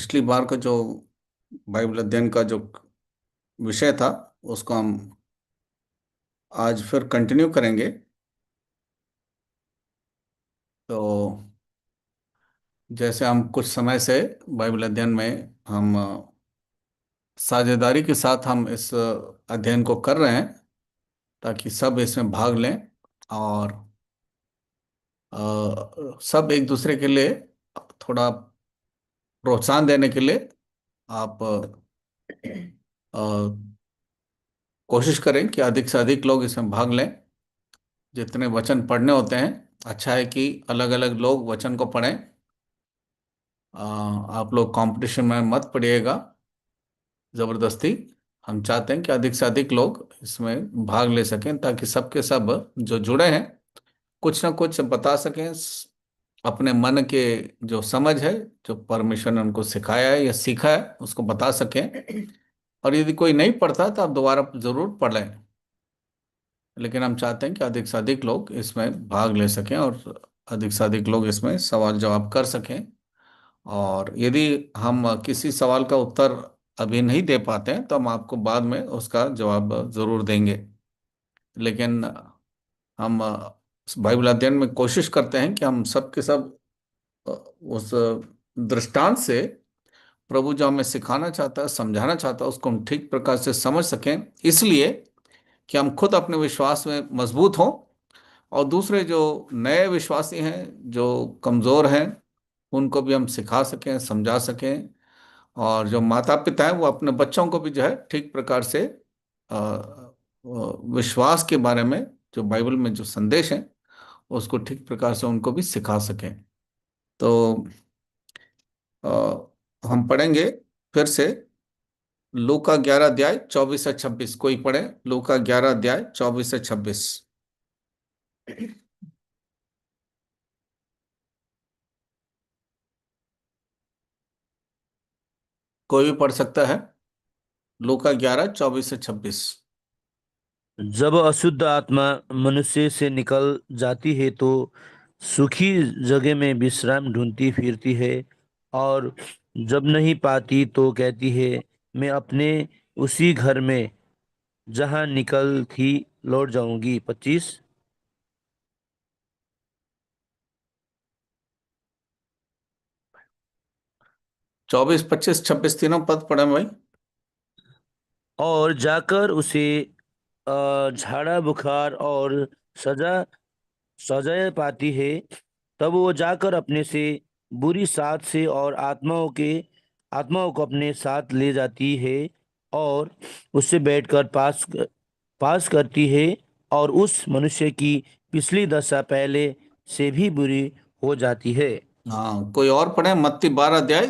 पिछली बार का जो बाइबल अध्ययन का जो विषय था उसको हम आज फिर कंटिन्यू करेंगे। तो जैसे हम कुछ समय से बाइबल अध्ययन में हम साझेदारी के साथ हम इस अध्ययन को कर रहे हैं ताकि सब इसमें भाग लें और सब एक दूसरे के लिए थोड़ा प्रोत्साहन देने के लिए आप अ, कोशिश करें कि अधिक से अधिक लोग इसमें भाग लें। जितने वचन पढ़ने होते हैं, अच्छा है कि अलग अलग लोग वचन को पढ़ें। आप लोग कंपटीशन में मत पड़िएगा जबरदस्ती। हम चाहते हैं कि अधिक से अधिक लोग इसमें भाग ले सकें ताकि सबके सब जो जुड़े हैं कुछ ना कुछ बता सकें, अपने मन के जो समझ है, जो परमेश्वर ने उनको सिखाया है या सीखा है उसको बता सकें। और यदि कोई नहीं पढ़ता तो आप दोबारा जरूर पढ़ लें, लेकिन हम चाहते हैं कि अधिक से अधिक लोग इसमें भाग ले सकें और अधिक से अधिक लोग इसमें सवाल जवाब कर सकें। और यदि हम किसी सवाल का उत्तर अभी नहीं दे पाते हैं तो हम आपको बाद में उसका जवाब जरूर देंगे। लेकिन हम बाइबल अध्ययन में कोशिश करते हैं कि हम सब के सब उस दृष्टांत से प्रभु जो हमें सिखाना चाहता है, समझाना चाहता है, उसको हम ठीक प्रकार से समझ सकें, इसलिए कि हम खुद अपने विश्वास में मजबूत हों और दूसरे जो नए विश्वासी हैं, जो कमज़ोर हैं, उनको भी हम सिखा सकें, समझा सकें। और जो माता पिता हैं वो अपने बच्चों को भी जो है ठीक प्रकार से विश्वास के बारे में, जो बाइबल में जो संदेश है उसको ठीक प्रकार से उनको भी सिखा सकें। तो हम पढ़ेंगे फिर से लूका 11 अध्याय 24 से 26। कोई पढ़े लूका 11 अध्याय 24 से 26। कोई भी पढ़ सकता है। लूका 11 24 से 26। जब अशुद्ध आत्मा मनुष्य से निकल जाती है तो सूखी जगह में विश्राम ढूंढती फिरती है। और जब नहीं पाती तो कहती है, मैं अपने उसी घर में जहाँ निकल थी लौट जाऊंगी। 25। 24 25 26 तीनों पद पढ़े भाई। और जाकर उसे झाड़ा बुखार और सजा सजा पाती है। तब वो जाकर अपने से बुरी सात से और आत्माओं को अपने साथ ले जाती है और उससे बैठकर पास करती है। और उस मनुष्य की पिछली दशा पहले से भी बुरी हो जाती है। हाँ, कोई और पढ़े मत्ती 12 अध्याय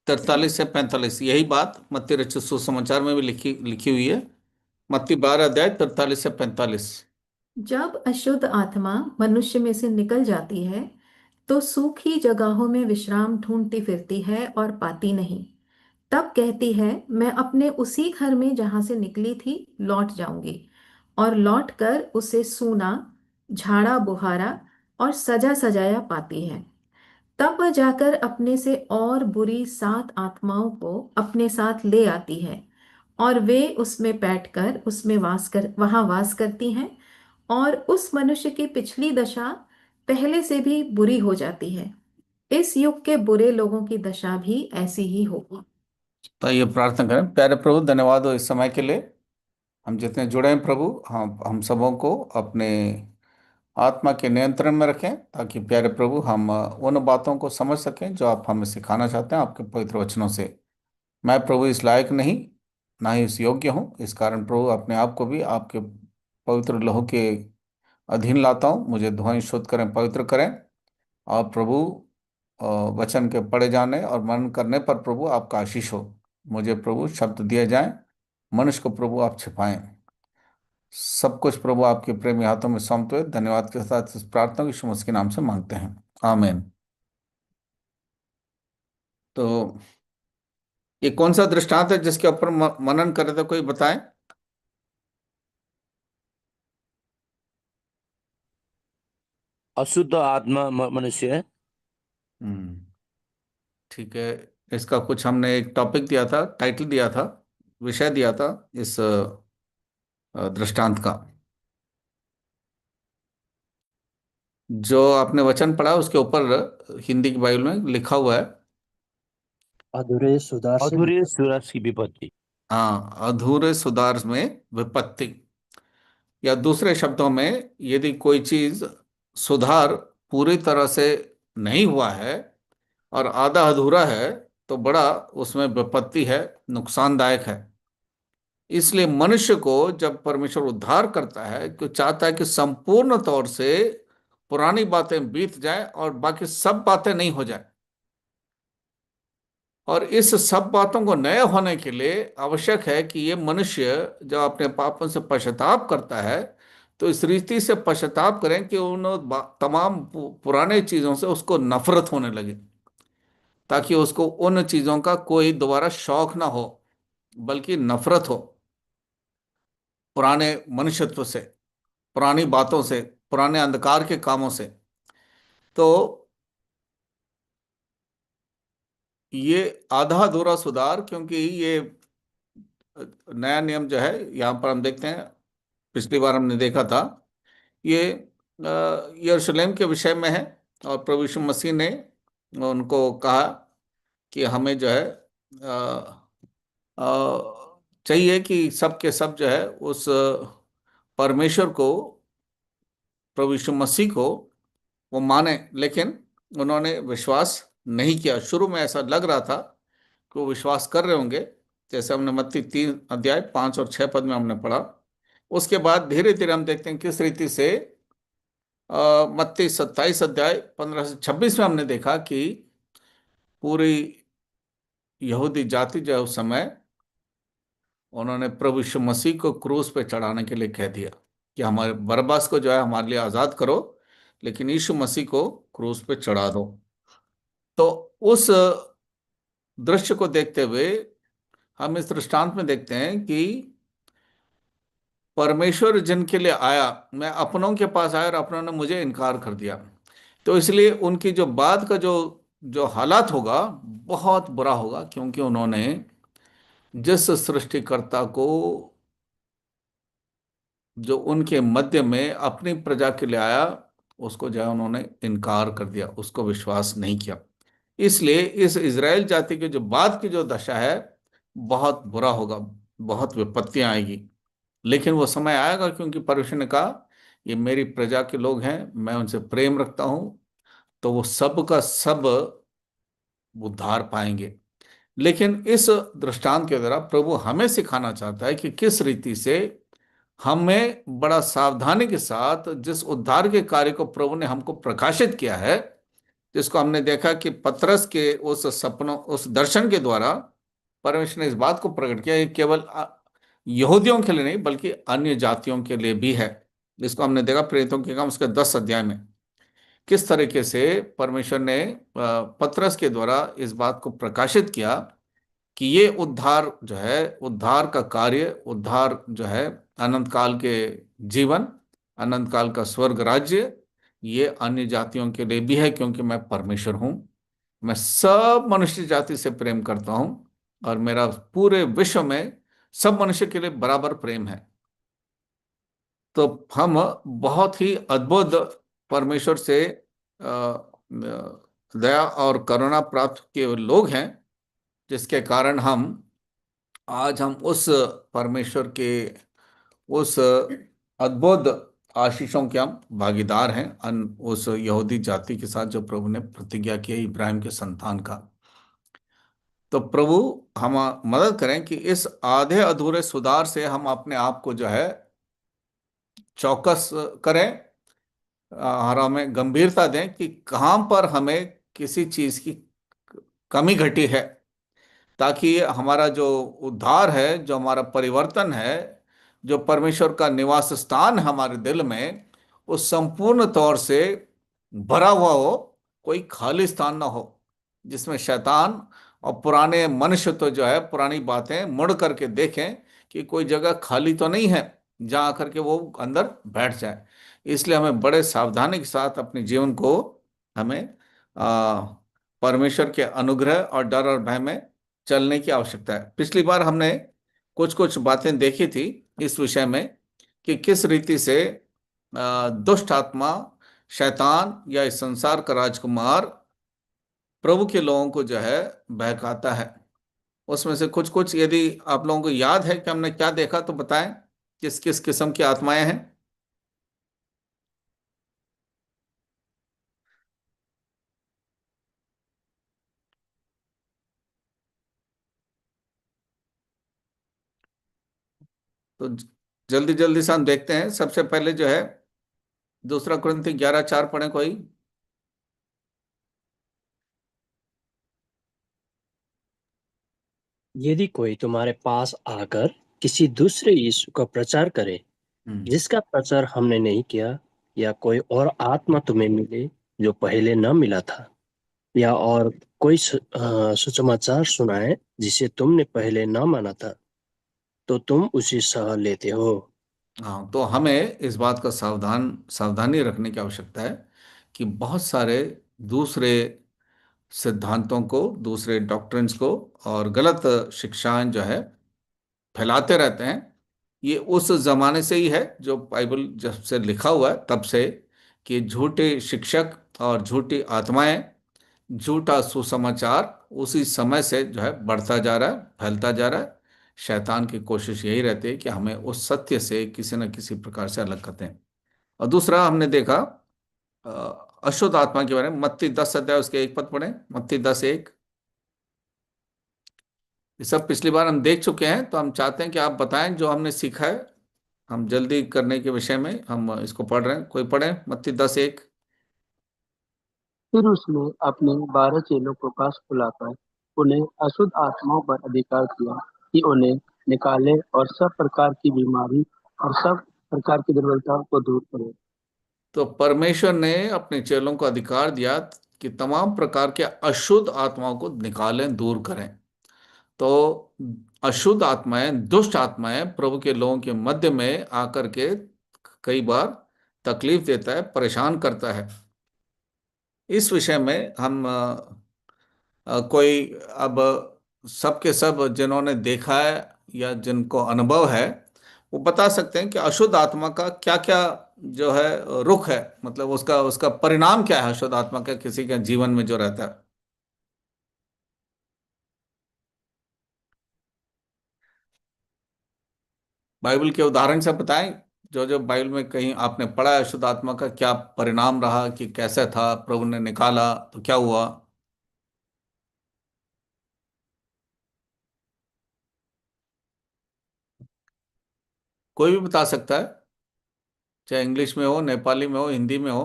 43 से 45। यही बात मत्ती रचित सुसमाचार में भी लिखी लिखी हुई है। मत्ती 12 अध्याय 43 से 45। जब अशुद्ध आत्मा मनुष्य में से निकल जाती है तो सूखी जगहों में विश्राम ढूंढती फिरती है और पाती नहीं। तब कहती है, मैं अपने उसी घर में जहां से निकली थी लौट जाऊंगी। और लौट कर उसे सूना, झाड़ा बुहारा और सजा सजाया पाती है। तब वह जाकर अपने से और बुरी सात आत्माओं को अपने साथ ले आती है और वे उसमें बैठकर उसमें वहां वास करती हैं। और उस मनुष्य की पिछली दशा पहले से भी बुरी हो जाती है। इस युग के बुरे लोगों की दशा भी ऐसी ही होगी। तो ये प्रार्थना करें। प्यारे प्रभु, धन्यवाद हो इस समय के लिए। हम जितने जुड़े हैं प्रभु, हम सबों को अपने आत्मा के नियंत्रण में रखें ताकि प्यारे प्रभु हम उन बातों को समझ सकें जो आप हमें सिखाना चाहते हैं आपके पवित्र वचनों से। मैं प्रभु इस लायक नहीं, ना ही इस योग्य हूँ। इस कारण प्रभु अपने आप को भी आपके पवित्र लहू के अधीन लाता हूँ। मुझे धोएं, शुद्ध करें, पवित्र करें। और प्रभु वचन के पढ़े जाने और मनन करने पर प्रभु आपका आशीष हो। मुझे प्रभु शब्द दिए जाएं, मनुष्य को प्रभु आप छिपाएं। सब कुछ प्रभु आपके प्रेमी हाथों में सौंपते हुए धन्यवाद के साथ इस प्रार्थना को यीशु मसीह के नाम से मांगते हैं, आमीन। तो ये कौन सा दृष्टांत है जिसके ऊपर मनन करे तो कोई बताए। अशुद्ध आत्मा मनुष्य। हम्म, ठीक है। इसका कुछ हमने एक टॉपिक दिया था, टाइटल दिया था, विषय दिया था इस दृष्टांत का। जो आपने वचन पढ़ा उसके ऊपर हिंदी की बाइबल में लिखा हुआ है। अधूरे सुधार से अधूरे सूरज की विपत्ति। हाँ, अधूरे सुधार में विपत्ति, या दूसरे शब्दों में यदि कोई चीज सुधार पूरी तरह से नहीं हुआ है और आधा अधूरा है तो बड़ा उसमें विपत्ति है, नुकसानदायक है। इसलिए मनुष्य को जब परमेश्वर उद्धार करता है तो चाहता है कि संपूर्ण तौर से पुरानी बातें बीत जाएं और बाकी सब बातें नहीं हो जाए। और इस सब बातों को नए होने के लिए आवश्यक है कि ये मनुष्य जब अपने पापों से पश्चाताप करता है तो इस रीति से पश्चाताप करें कि उन तमाम पुराने चीजों से उसको नफरत होने लगे, ताकि उसको उन चीजों का कोई दोबारा शौक ना हो, बल्कि नफरत हो पुराने मनुष्यत्व से, पुरानी बातों से, पुराने अंधकार के कामों से। तो ये आधा अधूरा सुधार, क्योंकि ये नया नियम जो है यहाँ पर हम देखते हैं, पिछली बार हमने देखा था, ये यरूशलेम के विषय में है। और प्रभु यीशु मसीह ने उनको कहा कि हमें जो है चाहिए कि सब के सब जो है उस परमेश्वर को, प्रभु यीशु मसीह को वो माने। लेकिन उन्होंने विश्वास नहीं किया। शुरू में ऐसा लग रहा था कि वो विश्वास कर रहे होंगे, जैसे हमने मत्ती 3 अध्याय 5 और 6 पद में हमने पढ़ा। उसके बाद धीरे धीरे हम देखते हैं किस रीति से मत्ती 27 अध्याय 15 से 26 में हमने देखा कि पूरी यहूदी जाति जो है उस समय उन्होंने प्रभु यीशु मसीह को क्रूस पे चढ़ाने के लिए कह दिया कि हमारे बरअब्बास को जो है हमारे लिए आजाद करो, लेकिन यीशु मसीह को क्रूस पे चढ़ा दो। तो उस दृश्य को देखते हुए हम इस दृष्टांत में देखते हैं कि परमेश्वर जिनके लिए आया, मैं अपनों के पास आया और अपनों ने मुझे इनकार कर दिया। तो इसलिए उनकी जो बाद का जो जो हालात होगा बहुत बुरा होगा, क्योंकि उन्होंने जिस सृष्टिकर्ता को जो उनके मध्य में अपनी प्रजा के लिए आया उसको जो है उन्होंने इनकार कर दिया, उसको विश्वास नहीं किया। इसलिए इस इज़राइल जाति की जो बाद की जो दशा है बहुत बुरा होगा, बहुत विपत्तियां आएगी। लेकिन वो समय आएगा, क्योंकि परमेश्वर ने कहा ये मेरी प्रजा के लोग हैं, मैं उनसे प्रेम रखता हूं, तो वो सब का सब उद्धार पाएंगे। लेकिन इस दृष्टांत के द्वारा प्रभु हमें सिखाना चाहता है कि किस रीति से हमें बड़ा सावधानी के साथ जिस उद्धार के कार्य को प्रभु ने हमको प्रकाशित किया है, जिसको हमने देखा कि पतरस के उस सपनों, उस दर्शन के द्वारा परमेश्वर ने इस बात को प्रकट किया, ये केवल यहूदियों के लिए नहीं बल्कि अन्य जातियों के लिए भी है। जिसको हमने देखा प्रेरितों के काम उसके 10 अध्याय में किस तरीके से परमेश्वर ने पतरस के द्वारा इस बात को प्रकाशित किया कि ये उद्धार जो है, उद्धार का कार्य, उद्धार जो है अनंत काल के जीवन, अनंत काल का स्वर्ग राज्य, ये अन्य जातियों के लिए भी है, क्योंकि मैं परमेश्वर हूं। मैं सब मनुष्य जाति से प्रेम करता हूं और मेरा पूरे विश्व में सब मनुष्य के लिए बराबर प्रेम है। तो हम बहुत ही अद्भुत परमेश्वर से दया और करुणा प्राप्त किए लोग हैं, जिसके कारण हम आज हम उस परमेश्वर के उस अद्भुत आशीषों के हम भागीदार हैं, उस यहूदी जाति के साथ जो प्रभु ने प्रतिज्ञा की है इब्राहिम के संतान का। तो प्रभु हम मदद करें कि इस आधे अधूरे सुधार से हम अपने आप को जो है चौकस करें और हमें गंभीरता दें कि कहाँ पर हमें किसी चीज की कमी घटी है, ताकि हमारा जो उद्धार है, जो हमारा परिवर्तन है, जो परमेश्वर का निवास स्थान है हमारे दिल में, वो संपूर्ण तौर से भरा हुआ हो, कोई खाली स्थान ना हो जिसमें शैतान और पुराने मनुष्य तो जो है पुरानी बातें मुड़ करके देखें कि कोई जगह खाली तो नहीं है जहां आकर के वो अंदर बैठ जाए। इसलिए हमें बड़े सावधानी के साथ अपने जीवन को हमें परमेश्वर के अनुग्रह और डर और भय में चलने की आवश्यकता है। पिछली बार हमने कुछ कुछ बातें देखी थी इस विषय में कि किस रीति से दुष्ट आत्मा, शैतान या इस संसार का राजकुमार प्रभु के लोगों को जो है बहकाता है। उसमें से कुछ कुछ यदि आप लोगों को याद है कि हमने क्या देखा तो बताएं, किस किस किस्म की आत्माएं हैं। तो जल्दी जल्दी से हम देखते हैं। सबसे पहले जो है दूसरा कुरिन्थी 11:4 पढ़े कोई। यदि कोई तुम्हारे पास आकर किसी दूसरे यीशु का प्रचार करे हम्म। जिसका प्रचार हमने नहीं किया, या कोई और आत्मा तुम्हें मिले जो पहले न मिला था, या और कोई सुसमाचार सुनाए जिसे तुमने पहले न माना था, तो तुम उसे सह लेते हो। हाँ, तो हमें इस बात का सावधानी रखने की आवश्यकता है कि बहुत सारे दूसरे सिद्धांतों को, दूसरे डॉक्ट्रिन्स को और गलत शिक्षाएं जो है फैलाते रहते हैं। ये उस जमाने से ही है, जो बाइबल जब से लिखा हुआ है तब से, कि झूठे शिक्षक और झूठी आत्माएं, झूठा सुसमाचार उसी समय से जो है बढ़ता जा रहा है, फैलता जा रहा है। शैतान की कोशिश यही रहती है कि हमें उस सत्य से किसी न किसी प्रकार से अलग करते हैं। और दूसरा हमने देखा अशुद्ध आत्मा के बारे में। मत्ती 10 अध्याय उसके 1 पद पढ़े। मत्ती 10:1। ये सब पिछली बार हम देख चुके हैं, तो हम चाहते हैं कि आप बताएं जो हमने सीखा है। हम जल्दी करने के विषय में हम इसको पढ़ रहे हैं। कोई पढ़े मत्ती 10:1। फिर उसने अपने 12 चेलों को पास बुलाकर उन्हें अशुद्ध आत्माओं पर अधिकार दिया कि उन्हें निकाले और सब प्रकार की बीमारी और सब प्रकार की दुर्बलताओं को दूर करे। तो परमेश्वर ने अपने चेलों को अधिकार दिया कि तमाम प्रकार के अशुद्ध आत्माओं को निकालें, दूर करें। तो अशुद्ध आत्माएं, दुष्ट आत्माएं प्रभु के लोगों के मध्य में आकर के कई बार तकलीफ देता है, परेशान करता है। इस विषय में हम कोई अब सबके सब जिन्होंने देखा है या जिनको अनुभव है, वो बता सकते हैं कि अशुद्ध आत्मा का क्या क्या जो है रुख है, मतलब उसका उसका परिणाम क्या है अशुद्ध आत्मा का किसी के जीवन में जो रहता है। बाइबल के उदाहरण से बताएं, जो जो बाइबल में कहीं आपने पढ़ा है अशुद्ध आत्मा का क्या परिणाम रहा, कि कैसे था, प्रभु ने निकाला तो क्या हुआ। कोई भी बता सकता है, चाहे इंग्लिश में हो, नेपाली में हो, हिंदी में हो।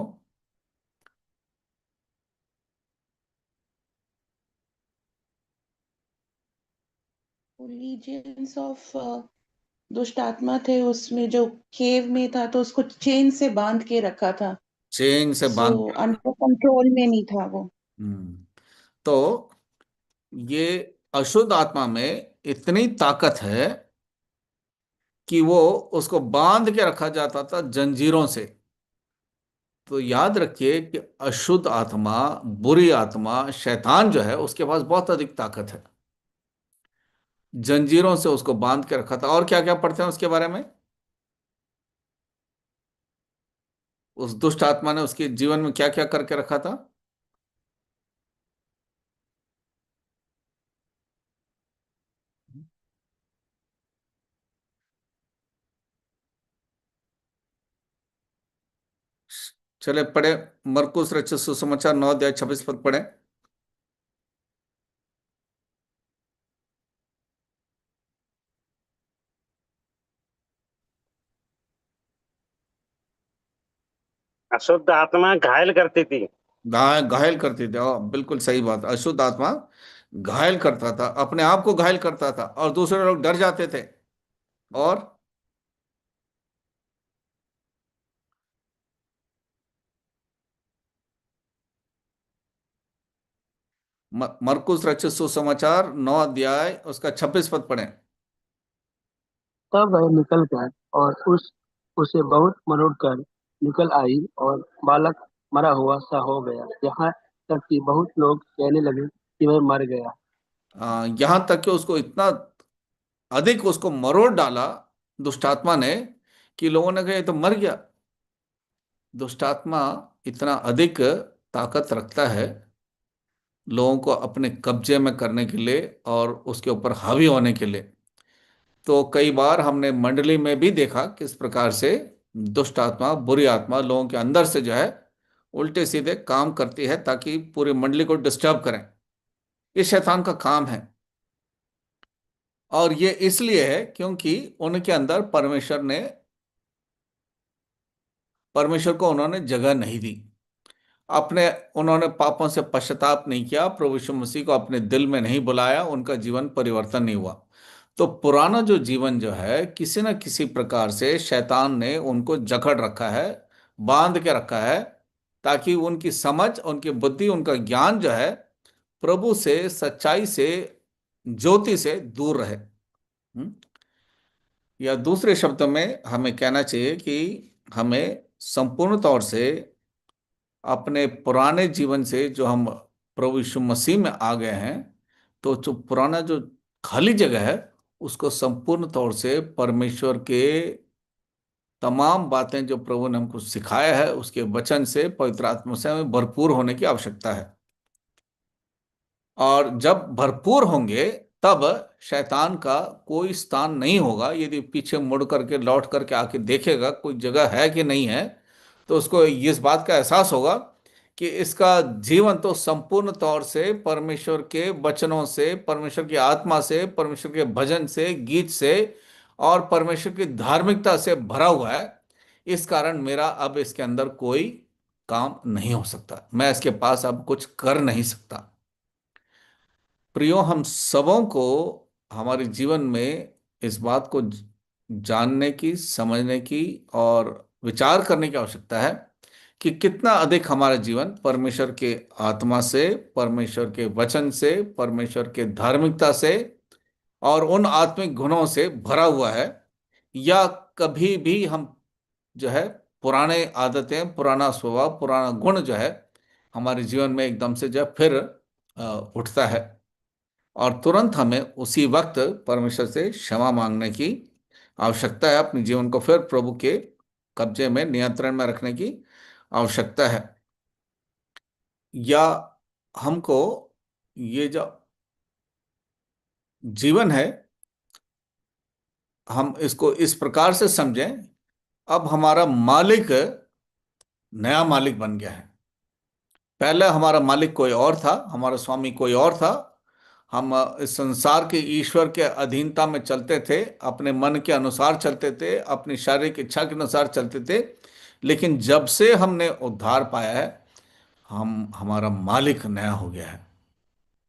लीजियंस ऑफ दुष्ट आत्मा थे उसमें, जो केव में था तो उसको चेन से बांध के रखा था। चेन से सो बांध। अंडर कंट्रोल में नहीं था वो। हम्म। तो ये अशुद्ध आत्मा में इतनी ताकत है कि वो उसको बांध के रखा जाता था जंजीरों से। तो याद रखिए कि अशुद्ध आत्मा, बुरी आत्मा, शैतान जो है उसके पास बहुत अधिक ताकत है। जंजीरों से उसको बांध के रखा था। और क्या क्या पढ़ते हैं उसके बारे में। उस दुष्ट आत्मा ने उसके जीवन में क्या क्या करके रखा था। चले पढ़े, मरकुस रचित सुसमाचार 9 अध्याय 26 पद पढ़े। अशुद्ध आत्मा घायल करती थी। घायल करती थी। बिल्कुल सही बात। अशुद्ध आत्मा घायल करता था, अपने आप को घायल करता था और दूसरे लोग डर जाते थे। और मरकुस रचित सुसमाचार 9 अध्याय उसका 26 पद पढ़े। तब वह निकल गए और उसे बहुत मरोड़ कर निकल आई और बालक मरा हुआ सा हो गया। यहाँ तक कि बहुत लोग कहने लगे कि वह मर गया। यहाँ तक कि उसको इतना अधिक उसको मरोड़ डाला दुष्ट आत्मा ने कि लोगों ने कहा ये तो मर गया। दुष्ट आत्मा इतना अधिक ताकत रखता है लोगों को अपने कब्जे में करने के लिए और उसके ऊपर हावी होने के लिए। तो कई बार हमने मंडली में भी देखा किस प्रकार से दुष्ट आत्मा, बुरी आत्मा लोगों के अंदर से जो है उल्टे सीधे काम करती है ताकि पूरी मंडली को डिस्टर्ब करें। ये शैतान का काम है। और ये इसलिए है क्योंकि उनके अंदर परमेश्वर को उन्होंने जगह नहीं दी। अपने उन्होंने पापों से पश्चाताप नहीं किया, प्रभु यीशु मसीह को अपने दिल में नहीं बुलाया, उनका जीवन परिवर्तन नहीं हुआ। तो पुराना जो जीवन जो है किसी न किसी प्रकार से शैतान ने उनको जकड़ रखा है, बांध के रखा है, ताकि उनकी समझ, उनकी बुद्धि, उनका ज्ञान जो है प्रभु से, सच्चाई से, ज्योति से दूर रहे। हम्म? या दूसरे शब्दों में हमें कहना चाहिए कि हमें संपूर्ण तौर से अपने पुराने जीवन से जो हम प्रभु यीशु मसीह में आ गए हैं, तो जो पुराना जो खाली जगह है उसको संपूर्ण तौर से परमेश्वर के तमाम बातें जो प्रभु ने हमको सिखाया है उसके वचन से, पवित्र आत्मा से हमें भरपूर होने की आवश्यकता है। और जब भरपूर होंगे तब शैतान का कोई स्थान नहीं होगा। यदि पीछे मुड़ करके लौट करके आके देखेगा कोई जगह है कि नहीं है, तो उसको इस बात का एहसास होगा कि इसका जीवन तो संपूर्ण तौर से परमेश्वर के वचनों से, परमेश्वर की आत्मा से, परमेश्वर के भजन से, गीत से और परमेश्वर की धार्मिकता से भरा हुआ है। इस कारण मेरा अब इसके अंदर कोई काम नहीं हो सकता, मैं इसके पास अब कुछ कर नहीं सकता। प्रियो, हम सबों को हमारे जीवन में इस बात को जानने की, समझने की और विचार करने की आवश्यकता है कि कितना अधिक हमारा जीवन परमेश्वर के आत्मा से, परमेश्वर के वचन से, परमेश्वर के धार्मिकता से और उन आत्मिक गुणों से भरा हुआ है, या कभी भी हम जो है पुराने आदतें, पुराना स्वभाव, पुराना गुण जो है हमारे जीवन में एकदम से जो है फिर उठता है और तुरंत हमें उसी वक्त परमेश्वर से क्षमा मांगने की आवश्यकता है। अपने जीवन को फिर प्रभु के कब्जे में, नियंत्रण में रखने की आवश्यकता है। या हमको ये जो जीवन है हम इसको इस प्रकार से समझें, अब हमारा मालिक नया मालिक बन गया है। पहले हमारा मालिक कोई और था, हमारा स्वामी कोई और था। हम इस संसार के ईश्वर के अधीनता में चलते थे, अपने मन के अनुसार चलते थे, अपनी शारीरिक इच्छा के अनुसार चलते थे। लेकिन जब से हमने उद्धार पाया है, हम हमारा मालिक नया हो गया है,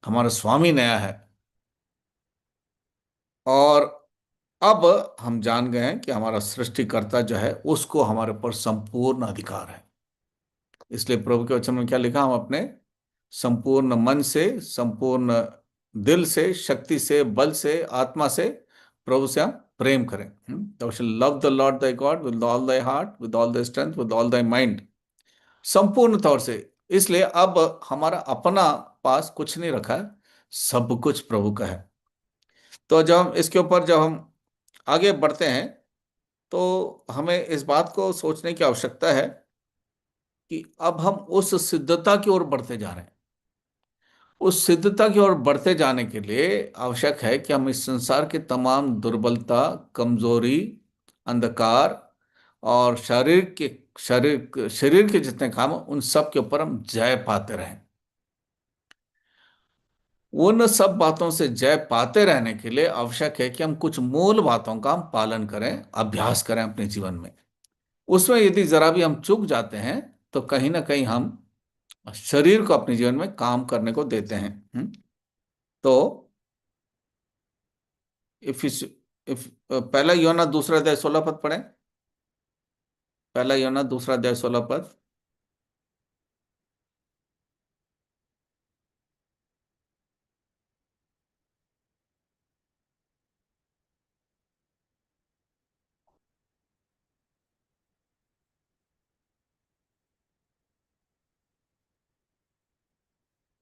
हमारा स्वामी नया है। और अब हम जान गए हैं कि हमारा सृष्टिकर्ता जो है उसको हमारे ऊपर संपूर्ण अधिकार है। इसलिए प्रभु के वचन में क्या लिखा, हम अपने संपूर्ण मन से, संपूर्ण दिल से, शक्ति से, बल से, आत्मा से प्रभु से हम प्रेम करें। thou shall love the Lord thy God with all thy heart, with all thy strength, with all thy mind, संपूर्ण तौर से। इसलिए अब हमारा अपना पास कुछ नहीं रखा है, सब कुछ प्रभु का है। तो जब हम इसके ऊपर जब हम आगे बढ़ते हैं तो हमें इस बात को सोचने की आवश्यकता है कि अब हम उस सिद्धता की ओर बढ़ते जा रहे हैं। उस सिद्धता की ओर बढ़ते जाने के लिए आवश्यक है कि हम इस संसार की तमाम दुर्बलता, कमजोरी, अंधकार और शरीर के जितने काम हैं, उन सब के ऊपर हम जय पाते रहें। उन सब बातों से जय पाते रहने के लिए आवश्यक है कि हम कुछ मूल बातों का हम पालन करें, अभ्यास करें अपने जीवन में। उसमें यदि जरा भी हम चूक जाते हैं तो कहीं ना कहीं हम शरीर को अपने जीवन में काम करने को देते हैं। तो इफ इफ पहला योना दूसरा अध्याय 16 पद पढ़ें। पहला योना दूसरा अध्याय 16 पद।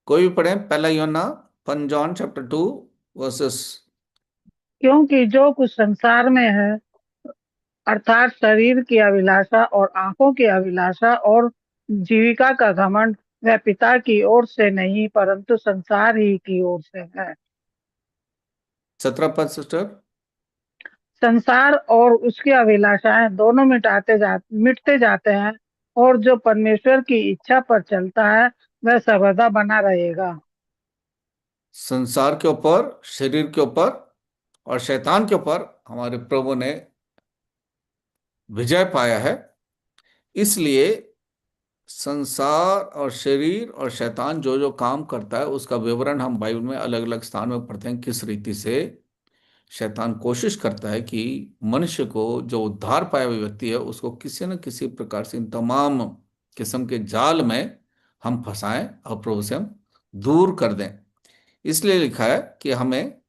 कोई भी पढ़े, पहला यूहन्ना 1 जॉन चैप्टर 2 वर्सेस। क्योंकि जो कुछ संसार में है, अर्थात शरीर की अभिलाषा और आंखों की अभिलाषा और जीविका का घमंड, वह पिता की ओर से नहीं परंतु संसार ही की ओर से है। 17 पद सिस्टर। संसार और उसकी अभिलाषाएं दोनों मिटते जाते हैं, और जो परमेश्वर की इच्छा पर चलता है वह सर्वदा बना रहेगा। संसार के ऊपर, शरीर के ऊपर और शैतान के ऊपर हमारे प्रभु ने विजय पाया है। इसलिए संसार और शरीर और शैतान जो जो काम करता है उसका विवरण हम बाइबल में अलग अलग स्थान में पढ़ते हैं, किस रीति से शैतान कोशिश करता है कि मनुष्य को, जो उद्धार पाया हुआ व्यक्ति है, उसको किसी न किसी प्रकार से इन तमाम किस्म के जाल में हम फंसाएं और प्रभु से हम दूर कर दें। इसलिए लिखा है कि हमें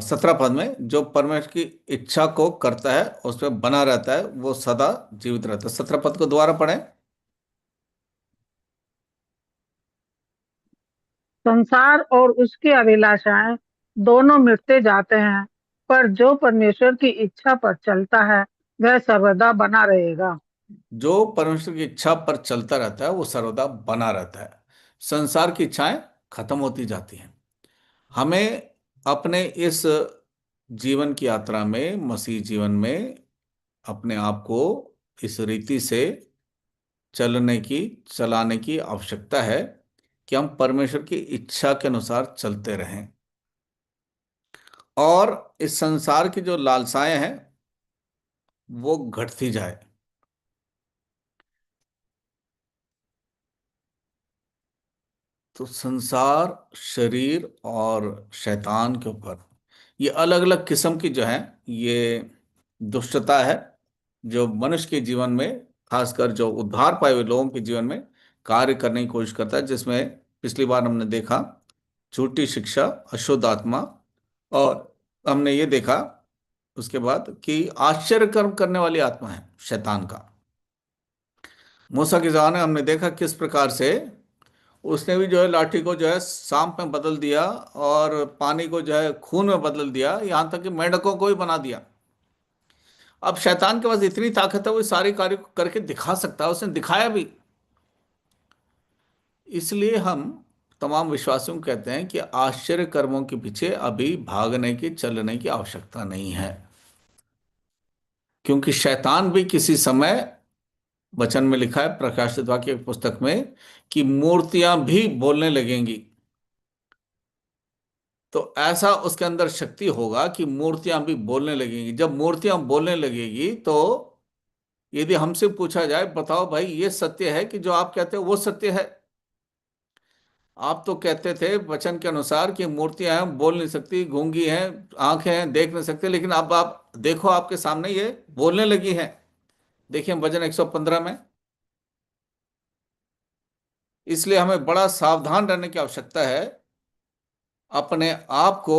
17 पद में, जो परमेश्वर की इच्छा को करता है उस पर बना रहता है वो सदा जीवित रहता है। 17 पद को दोबारा पढ़ें। संसार और उसकी अभिलाषाएं दोनों मिटते जाते हैं, पर जो परमेश्वर की इच्छा पर चलता है वह सर्वदा बना रहेगा। जो परमेश्वर की इच्छा पर चलता रहता है वो सर्वदा बना रहता है। संसार की इच्छाएं खत्म होती जाती हैं। हमें अपने इस जीवन की यात्रा में, मसीह जीवन में, अपने आप को इस रीति से चलाने की आवश्यकता है कि हम परमेश्वर की इच्छा के अनुसार चलते रहें, और इस संसार की जो लालसाएं हैं वो घटती जाए। तो संसार, शरीर और शैतान के ऊपर ये अलग अलग किस्म की जो है ये दुष्टता है, जो मनुष्य के जीवन में, खासकर जो उद्धार पाए हुए लोगों के जीवन में कार्य करने की कोशिश करता है, जिसमें पिछली बार हमने देखा झूठी शिक्षा, अशुद्ध आत्मा, और हमने ये देखा उसके बाद कि आश्चर्य कर्म करने वाली आत्मा है शैतान का। मूसा के जमाने में हमने देखा किस प्रकार से उसने भी जो है लाठी को जो है सांप में बदल दिया और पानी को जो है खून में बदल दिया, यहां तक कि मेंढकों को भी बना दिया। अब शैतान के पास इतनी ताकत है, वो सारे कार्य को करके दिखा सकता है, उसने दिखाया भी। इसलिए हम तमाम विश्वासियों को कहते हैं कि आश्चर्य कर्मों के पीछे अभी भागने की, चलने की आवश्यकता नहीं है, क्योंकि शैतान भी किसी समय, वचन में लिखा है प्रकाशित वाक्य की पुस्तक में, कि मूर्तियां भी बोलने लगेंगी। तो ऐसा उसके अंदर शक्ति होगा कि मूर्तियां भी बोलने लगेंगी। जब मूर्तियां बोलने लगेगी तो यदि हमसे पूछा जाए, बताओ भाई ये सत्य है कि जो आप कहते हो वो सत्य है? आप तो कहते थे वचन के अनुसार कि मूर्तियां हैं, बोल नहीं सकती, गूंगी हैं, आंखें हैं, देख नहीं सकते, लेकिन अब आप देखो आपके सामने ये बोलने लगी हैं। देखिए वचन 115 में। इसलिए हमें बड़ा सावधान रहने की आवश्यकता है, अपने आप को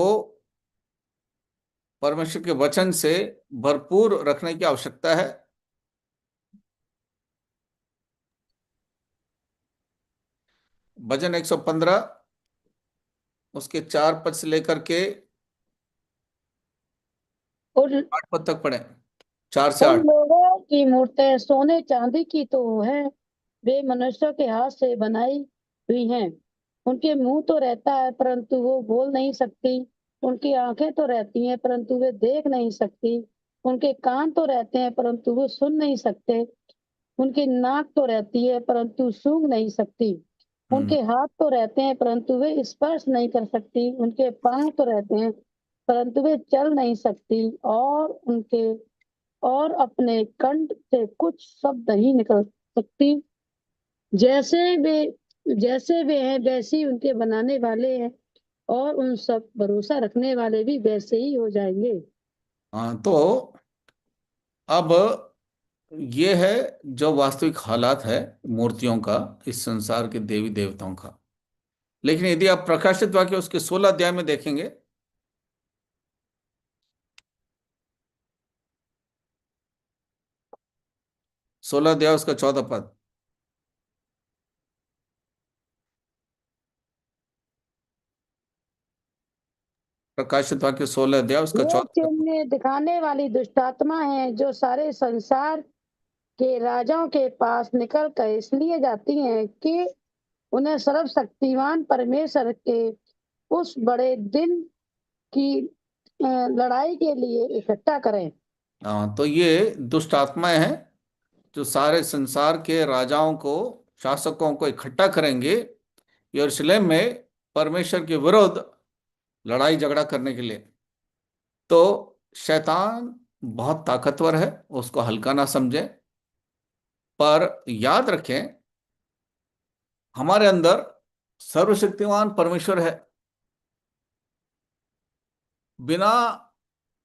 परमेश्वर के वचन से भरपूर रखने की आवश्यकता है। भजन 115 उसके 4 पद से लेकर के और 8 पद तक पढ़े। 4 से उन 8। लोगों की मूर्तें सोने चांदी की तो है, वे मनुष्य के हाथ से बनाई हुई हैं। उनके मुंह तो रहता है परंतु वो बोल नहीं सकती, उनकी आंखें तो रहती हैं परंतु वे देख नहीं सकती, उनके कान तो रहते हैं परंतु वो सुन नहीं सकते, उनकी नाक तो रहती है परंतु सूंघ नहीं सकती, हम्म। उनके हाथ तो रहते हैं परंतु वे स्पर्श नहीं कर सकती, उनके पांव तो रहते हैं परंतु वे चल नहीं सकती, और अपने कंठ से कुछ शब्द नहीं निकल सकती। जैसे वे जैसे वे हैं वैसे ही उनके बनाने वाले हैं, और उन सब भरोसा रखने वाले भी वैसे ही हो जाएंगे। हाँ, तो अब ये है जो वास्तविक हालात है मूर्तियों का, इस संसार के देवी देवताओं का। लेकिन यदि आप प्रकाशित वाक्य उसके 16 अध्याय में देखेंगे, 16 अध्याय उसका 14 पद। प्रकाशित वाक्य 16 अध्याय उसका वो 14। चिन्ह दिखाने वाली दुष्ट आत्मा है जो सारे संसार के राजाओं के पास निकल कर इसलिए जाती हैं कि उन्हें सर्वशक्तिमान परमेश्वर के उस बड़े दिन की लड़ाई के लिए इकट्ठा करें। हाँ, तो ये दुष्ट आत्माएं हैं जो सारे संसार के राजाओं को, शासकों को इकट्ठा करेंगे यरूशलेम में परमेश्वर के विरुद्ध लड़ाई झगड़ा करने के लिए। तो शैतान बहुत ताकतवर है, उसको हल्का ना समझें, पर याद रखें हमारे अंदर सर्वशक्तिमान परमेश्वर है। बिना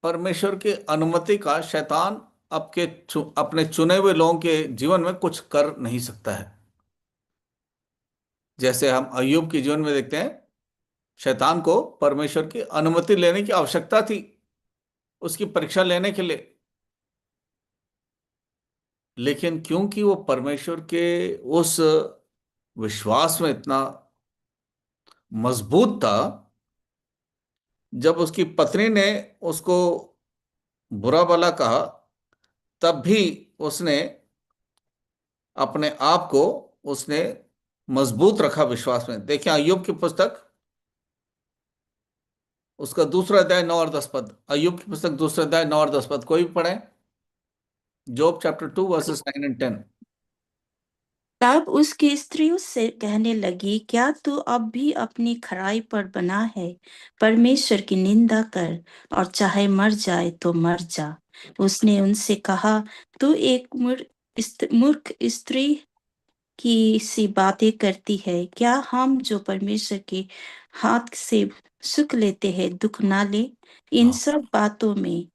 परमेश्वर की अनुमति का शैतान अपने चुने हुए लोगों के जीवन में कुछ कर नहीं सकता है। जैसे हम अय्यूब के जीवन में देखते हैं, शैतान को परमेश्वर की अनुमति लेने की आवश्यकता थी उसकी परीक्षा लेने के लिए, लेकिन क्योंकि वो परमेश्वर के उस विश्वास में इतना मजबूत था, जब उसकी पत्नी ने उसको बुरा भला कहा तब भी उसने अपने आप को उसने मजबूत रखा विश्वास में। देखिए अय्यूब की पुस्तक उसका दूसरा अध्याय 9 और 10 पद, अय्यूब की पुस्तक दूसरा अध्याय 9 और 10 पद कोई भी पढ़े। Job chapter 2 versus 9 and 10। तब उसकी स्त्री उससे कहने लगी, क्या तू अब भी अपनी खराई पर बना है? परमेश्वर की निंदा कर और चाहे मर जाए तो मर जा। उसने उनसे कहा, तू एक मूर्ख स्त्री की सी बातें करती है। क्या हम जो परमेश्वर के हाथ से सुख लेते हैं दुख ना ले? इन हाँ, सब बातों में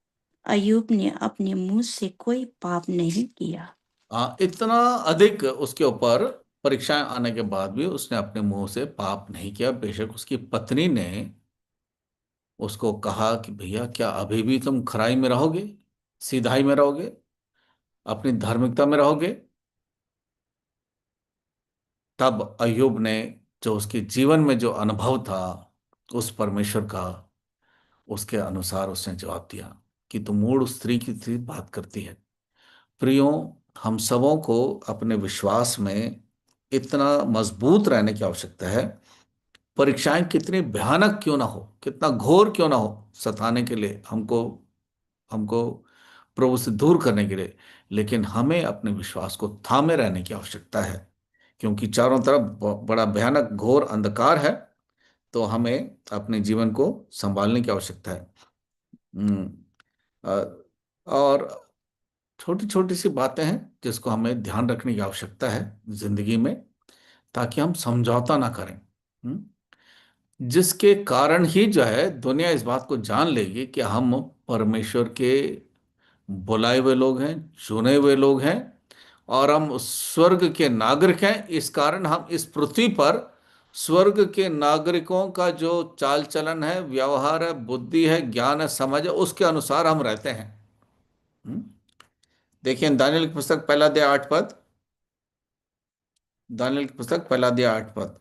अय्यूब ने अपने मुंह से कोई पाप नहीं किया। हाँ, इतना अधिक उसके ऊपर परीक्षाएं आने के बाद भी उसने अपने मुंह से पाप नहीं किया। बेशक उसकी पत्नी ने उसको कहा कि भैया क्या अभी भी तुम खराई में रहोगे, सीधाई में रहोगे, अपनी धार्मिकता में रहोगे? तब अय्यूब ने जो उसके जीवन में जो अनुभव था उस परमेश्वर का, उसके अनुसार उसने जवाब दिया कि तुम मूढ़ स्त्री की सी बात करती है। प्रियो, हम सबों को अपने विश्वास में इतना मजबूत रहने की आवश्यकता है। परीक्षाएं कितनी भयानक क्यों ना हो, कितना घोर क्यों ना हो सताने के लिए हमको हमको प्रभु से दूर करने के लिए, लेकिन हमें अपने विश्वास को थामे रहने की आवश्यकता है, क्योंकि चारों तरफ बड़ा भयानक घोर अंधकार है। तो हमें अपने जीवन को संभालने की आवश्यकता है। हम्म, अ, और छोटी छोटी सी बातें हैं जिसको हमें ध्यान रखने की आवश्यकता है जिंदगी में, ताकि हम समझौता ना करें। हम्म, जिसके कारण ही जो है दुनिया इस बात को जान लेगी कि हम परमेश्वर के बुलाए हुए लोग हैं, चुने हुए लोग हैं, और हम स्वर्ग के नागरिक हैं। इस कारण हम इस पृथ्वी पर स्वर्ग के नागरिकों का जो चाल चलन है, व्यवहार है, बुद्धि है, ज्ञान है, समझ है, उसके अनुसार हम रहते हैं। हम्म? देखिए दानियल की पुस्तक पहला अध्याय 8 पद, दानियल की पुस्तक पहला अध्याय 8 पद।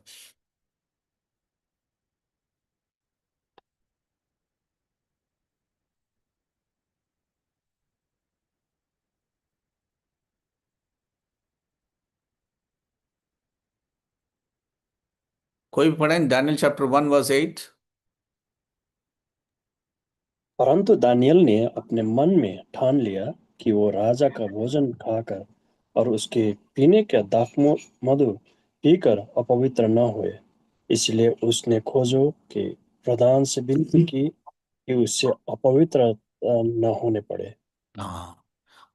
कोई भी पढ़े दानियल चैप्टर 1 वर्स 8। परंतु दानियल ने अपने मन में ठान लिया कि वो राजा का भोजन खाकर और उसके पीने का दाखमधु मधु पीकर अपवित्र न हुए। इसलिए उसने खोजों के प्रधान से विनती की कि उससे अपवित्र न होने पड़े। हाँ,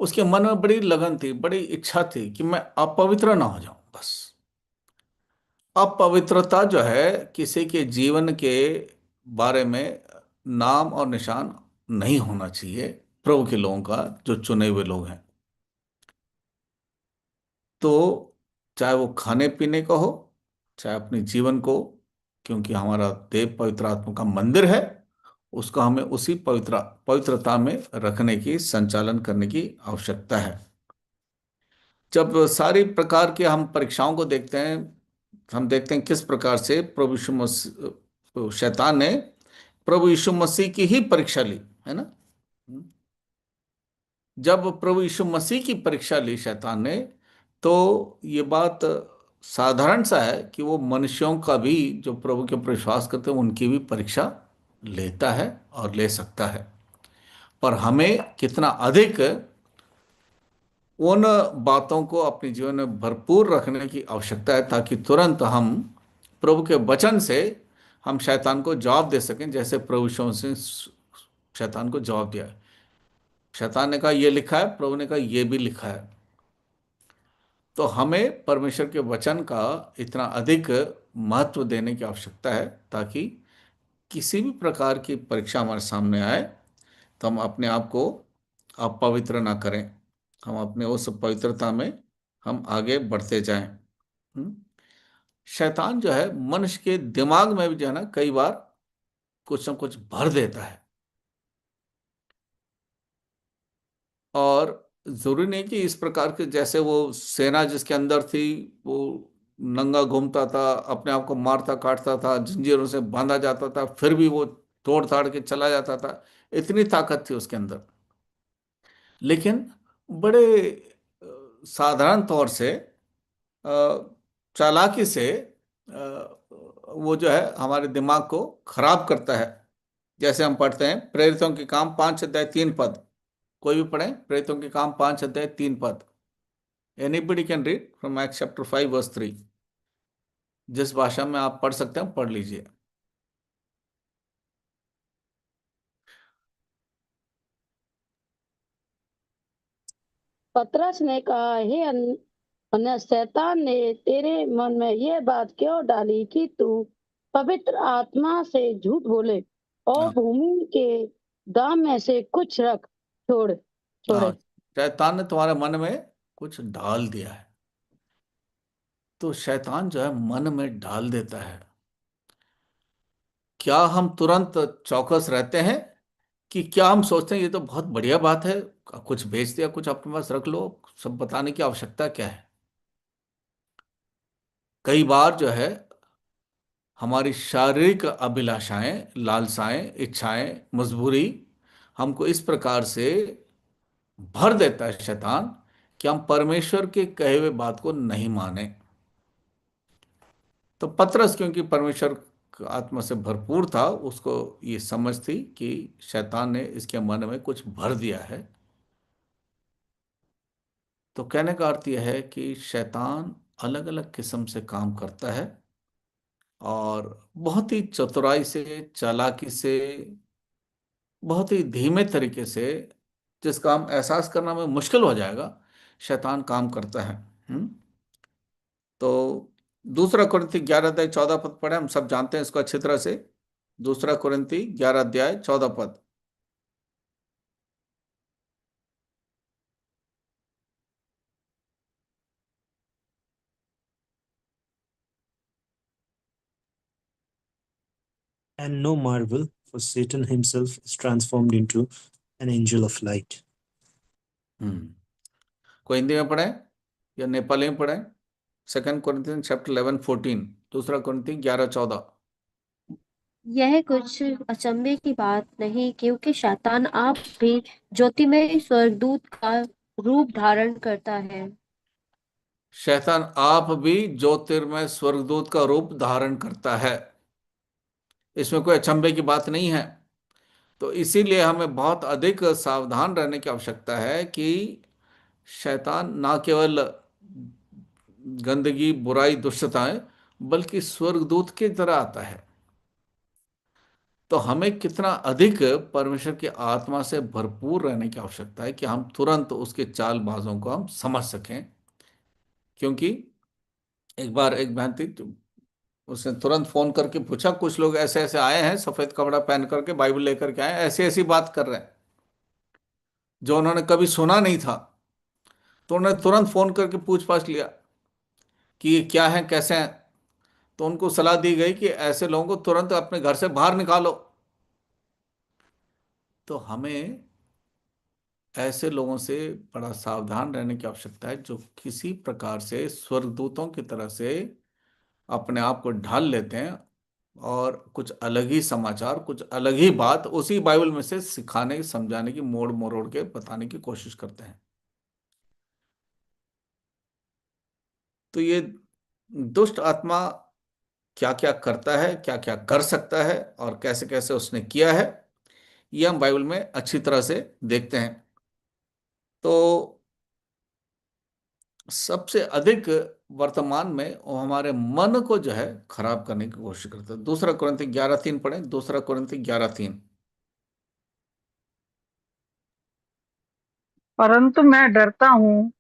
उसके मन में बड़ी लगन थी, बड़ी इच्छा थी कि मैं अपवित्र ना हो जाऊं। बस अपवित्रता जो है किसी के जीवन के बारे में नाम और निशान नहीं होना चाहिए प्रभु के लोगों का, जो चुने हुए लोग हैं। तो चाहे वो खाने पीने का हो, चाहे अपने जीवन को, क्योंकि हमारा देव पवित्र आत्मा का मंदिर है, उसको हमें उसी पवित्रता में रखने की, संचालन करने की आवश्यकता है। जब सारी प्रकार के हम परीक्षाओं को देखते हैं, हम देखते हैं किस प्रकार से प्रभु यीशु मसीह, शैतान ने प्रभु यीशु मसीह की ही परीक्षा ली, है ना। जब प्रभु यीशु मसीह की परीक्षा ली शैतान ने, तो ये बात साधारण सा है कि वो मनुष्यों का भी, जो प्रभु के ऊपर विश्वास करते हैं, उनकी भी परीक्षा लेता है और ले सकता है। पर हमें कितना अधिक उन बातों को अपने जीवन में भरपूर रखने की आवश्यकता है, ताकि तुरंत हम प्रभु के वचन से हम शैतान को जवाब दे सकें, जैसे प्रभु यीशु से शैतान को जवाब दिया। शैतान ने कहा ये लिखा है, प्रभु ने कहा ये भी लिखा है। तो हमें परमेश्वर के वचन का इतना अधिक महत्व देने की आवश्यकता है, ताकि किसी भी प्रकार की परीक्षा हमारे सामने आए तो हम अपने आप को अपवित्र ना करें, हम अपने उस पवित्रता में हम आगे बढ़ते जाएं। शैतान जो है मनुष्य के दिमाग में भी जो है ना, कई बार कुछ ना कुछ भर देता है। और जरूरी नहीं कि इस प्रकार के, जैसे वो सेना जिसके अंदर थी, वो नंगा घूमता था, अपने आप को मारता काटता था, जंजीरों से बांधा जाता था, फिर भी वो तोड़ ताड़ के चला जाता था, इतनी ताकत थी उसके अंदर। लेकिन बड़े साधारण तौर से, चालाकी से वो जो है हमारे दिमाग को खराब करता है। जैसे हम पढ़ते हैं प्रेरितों के काम 5 अध्याय 3 पद, कोई भी पढ़े प्रेरितों के काम 5 अध्याय 3 पद। Anybody can read from act chapter 5 verse 3। जिस भाषा में आप पढ़ सकते हैं पढ़ लीजिए। पतरस ने कहा, हे शैतान ने तेरे मन में यह बात क्यों डाली कि तू पवित्र आत्मा से झूठ बोले और हाँ भूमि के दाम में से कुछ रख छोड़े। हाँ, शैतान ने तुम्हारे मन में कुछ डाल दिया है। तो शैतान जो है मन में डाल देता है। क्या हम तुरंत चौकस रहते हैं, कि क्या हम सोचते हैं ये तो बहुत बढ़िया बात है, कुछ भेज दिया, कुछ अपने पास रख लो, सब बताने की आवश्यकता क्या है। कई बार जो है हमारी शारीरिक अभिलाषाएं, लालसाएं, इच्छाएं, मजबूरी हमको इस प्रकार से भर देता है शैतान, कि हम परमेश्वर के कहे हुए बात को नहीं माने। तो पतरस क्योंकि परमेश्वर आत्मा से भरपूर था, उसको ये समझ थी कि शैतान ने इसके मन में कुछ भर दिया है। तो कहने का अर्थ यह है कि शैतान अलग अलग किस्म से काम करता है, और बहुत ही चतुराई से, चालाकी से, बहुत ही धीमे तरीके से, जिसका हम एहसास करना में मुश्किल हो जाएगा, शैतान काम करता है। तो 2 कुरिन्थी 11 अध्याय 14 पद पढ़े, हम सब जानते हैं इसको अच्छी तरह से। 2 कुरिन्थी 11 अध्याय 14 पद। And no marvel, for Satan himself is transformed into an angel of light. कोई हिंदी में पढ़े या नेपाली में पढ़े? 2 कुरिन्थियंस चैप्टर 11-14, 2 कुरिन्थी 11-14। यह कुछ अचंभे की बात नहीं, क्योंकि शैतान आप भी ज्योतिमय स्वर्गदूत का रूप धारण करता है। शैतान आप भी ज्योतिर्मय स्वर्गदूत का रूप धारण करता है, इसमें कोई अचंभे की बात नहीं है। तो इसीलिए हमें बहुत अधिक सावधान रहने की आवश्यकता है कि शैतान ना केवल गंदगी, बुराई, दुष्टताएं, बल्कि स्वर्गदूत की तरह आता है। तो हमें कितना अधिक परमेश्वर की आत्मा से भरपूर रहने की आवश्यकता है, कि हम तुरंत उसके चालबाजों को हम समझ सकें। क्योंकि एक बार एक बहन थी, तो उसने तुरंत फोन करके पूछा, कुछ लोग ऐसे ऐसे आए हैं, सफेद कपड़ा पहन करके, बाइबल लेकर के आए, ऐसी ऐसी बात कर रहे हैं जो उन्होंने कभी सुना नहीं था। तो उन्होंने तुरंत फोन करके पूछ पाछ लिया कि ये क्या है, कैसे हैं। तो उनको सलाह दी गई कि ऐसे लोगों को तुरंत अपने घर से बाहर निकालो। तो हमें ऐसे लोगों से बड़ा सावधान रहने की आवश्यकता है, जो किसी प्रकार से स्वर्गदूतों की तरह से अपने आप को ढाल लेते हैं और कुछ अलग ही समाचार, कुछ अलग ही बात उसी बाइबल में से सिखाने समझाने की, मोड़ मरोड़ के बताने की कोशिश करते हैं। तो ये दुष्ट आत्मा क्या क्या करता है, क्या क्या कर सकता है और कैसे कैसे उसने किया है, ये हम बाइबल में अच्छी तरह से देखते हैं। तो सबसे अधिक वर्तमान में वो हमारे मन को जो है खराब करने की कोशिश करता है। दूसरा कुरिन्थी 11:3 पढ़ें, दूसरा कुरिन्थी 11:3। परंतु मैं डरता हूँ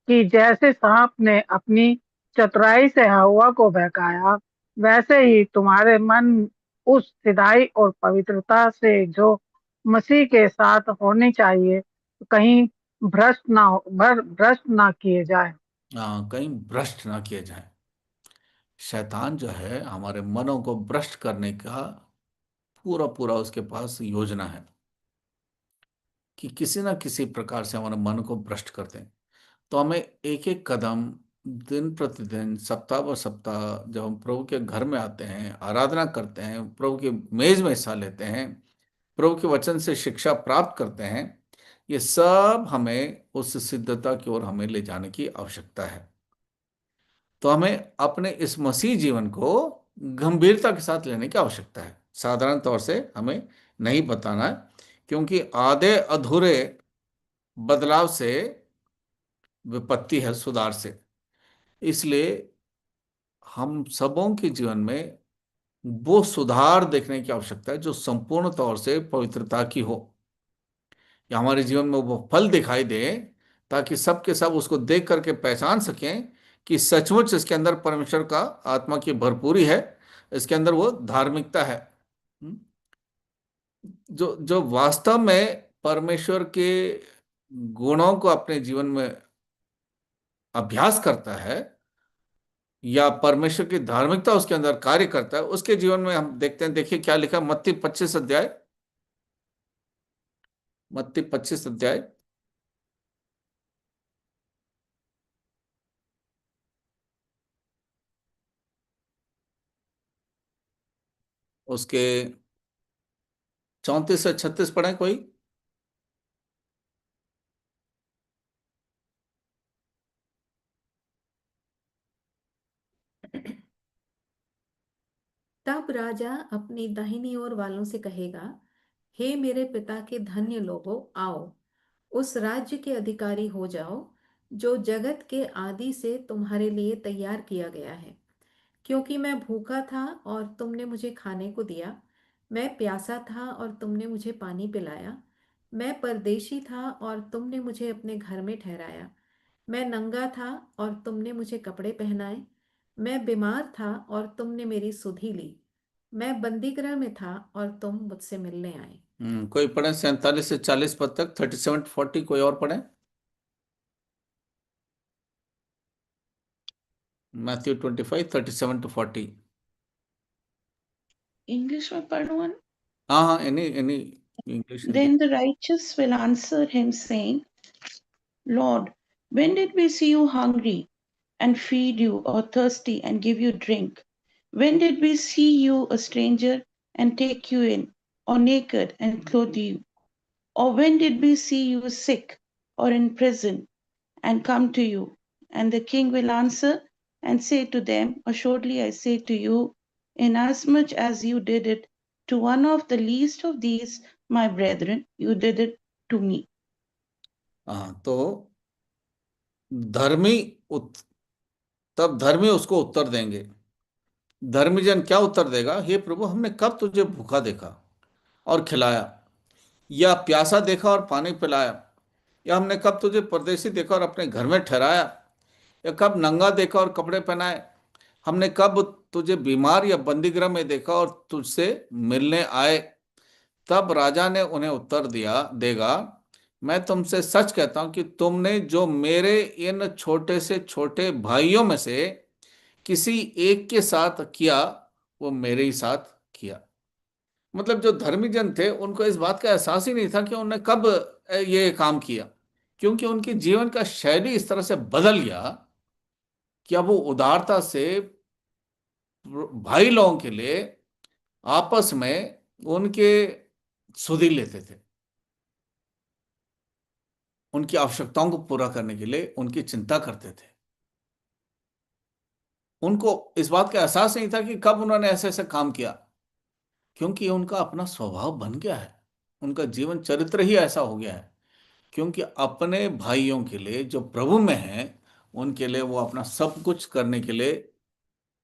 कि जैसे सांप ने अपनी चतुराई से हवा को बहकाया, वैसे ही तुम्हारे मन उस सिधाई और पवित्रता से जो मसीह के साथ होनी चाहिए, कहीं भ्रष्ट ना किए जाए। हाँ, कहीं भ्रष्ट ना किए जाए। शैतान जो है हमारे मनों को भ्रष्ट करने का पूरा पूरा उसके पास योजना है कि किसी ना किसी प्रकार से हमारे मन को भ्रष्ट कर दें। तो हमें एक एक कदम, दिन प्रतिदिन, सप्ताह ब सप्ताह, जब हम प्रभु के घर में आते हैं, आराधना करते हैं, प्रभु के मेज में हिस्सा लेते हैं, प्रभु के वचन से शिक्षा प्राप्त करते हैं, ये सब हमें उस सिद्धता की ओर हमें ले जाने की आवश्यकता है। तो हमें अपने इस मसीह जीवन को गंभीरता के साथ लेने की आवश्यकता है। साधारण तौर से हमें नहीं बताना है, क्योंकि आधे अधूरे बदलाव से विपत्ति है सुधार से। इसलिए हम सबों के जीवन में वो सुधार देखने की आवश्यकता है जो संपूर्ण तौर से पवित्रता की हो, या हमारे जीवन में वो फल दिखाई दे, ताकि सबके सब उसको देख करके पहचान सकें कि सचमुच इसके अंदर परमेश्वर का आत्मा की भरपूरी है, इसके अंदर वो धार्मिकता है। हम्म? जो जो वास्तव में परमेश्वर के गुणों को अपने जीवन में अभ्यास करता है, या परमेश्वर की धार्मिकता उसके अंदर कार्य करता है, उसके जीवन में हम देखते हैं। देखिए क्या लिखा, मत्ती 25 अध्याय, मत्ती 25 अध्याय उसके 34 से 36 पढ़ें कोई। तब राजा अपनी दाहिनी ओर वालों से कहेगा, हे मेरे पिता के धन्य लोगों, आओ उस राज्य के अधिकारी हो जाओ जो जगत के आदि से तुम्हारे लिए तैयार किया गया है। क्योंकि मैं भूखा था और तुमने मुझे खाने को दिया, मैं प्यासा था और तुमने मुझे पानी पिलाया, मैं परदेशी था और तुमने मुझे अपने घर में ठहराया, मैं नंगा था और तुमने मुझे कपड़े पहनाए, मैं बीमार था और तुमने मेरी सुधि ली, मैं बंदीगृह में था और तुम मुझसे मिलने आए। कोई पढ़े 47 से 40 पद तक, 37 to 40, कोई और पढ़े। Matthew 25, 37 to 40। इंग्लिश में पढ़ूं? हाँ हाँ, any any English, Hindi. Then the righteous will answer him, saying, Lord, when did we see you hungry and feed you, or thirsty and give you drink? When did we see you a stranger and take you in, or naked and clothe you? Or when did we see you sick or in prison and come to you? And the king will answer and say to them, Assuredly I say to you, inasmuch as you did it to one of the least of these, my brethren, you did it to me. हाँ, तो धर्मी तब धर्मी उसको उत्तर देंगे। धर्मी जन क्या उत्तर देगा, हे प्रभु, हमने कब तुझे भूखा देखा और खिलाया, या प्यासा देखा और पानी पिलाया, या हमने कब तुझे परदेशी देखा और अपने घर में ठहराया, या कब नंगा देखा और कपड़े पहनाए, हमने कब तुझे बीमार या बंदीगृह में देखा और तुझसे मिलने आए। तब राजा ने उन्हें उत्तर दिया देगा, मैं तुमसे सच कहता हूं कि तुमने जो मेरे इन छोटे से छोटे भाइयों में से किसी एक के साथ किया, वो मेरे ही साथ किया। मतलब जो धर्मी जन थे उनको इस बात का एहसास ही नहीं था कि उन्होंने कब ये काम किया, क्योंकि उनके जीवन का शैली इस तरह से बदल गया कि अब वो उदारता से भाई लोगों के लिए आपस में उनके सुधि लेते थे, उनकी आवश्यकताओं को पूरा करने के लिए उनकी चिंता करते थे। उनको इस बात का एहसास नहीं था कि कब उन्होंने ऐसे ऐसे काम किया, क्योंकि उनका अपना स्वभाव बन गया है, उनका जीवन चरित्र ही ऐसा हो गया है। क्योंकि अपने भाइयों के लिए जो प्रभु में हैं, उनके लिए वो अपना सब कुछ करने के लिए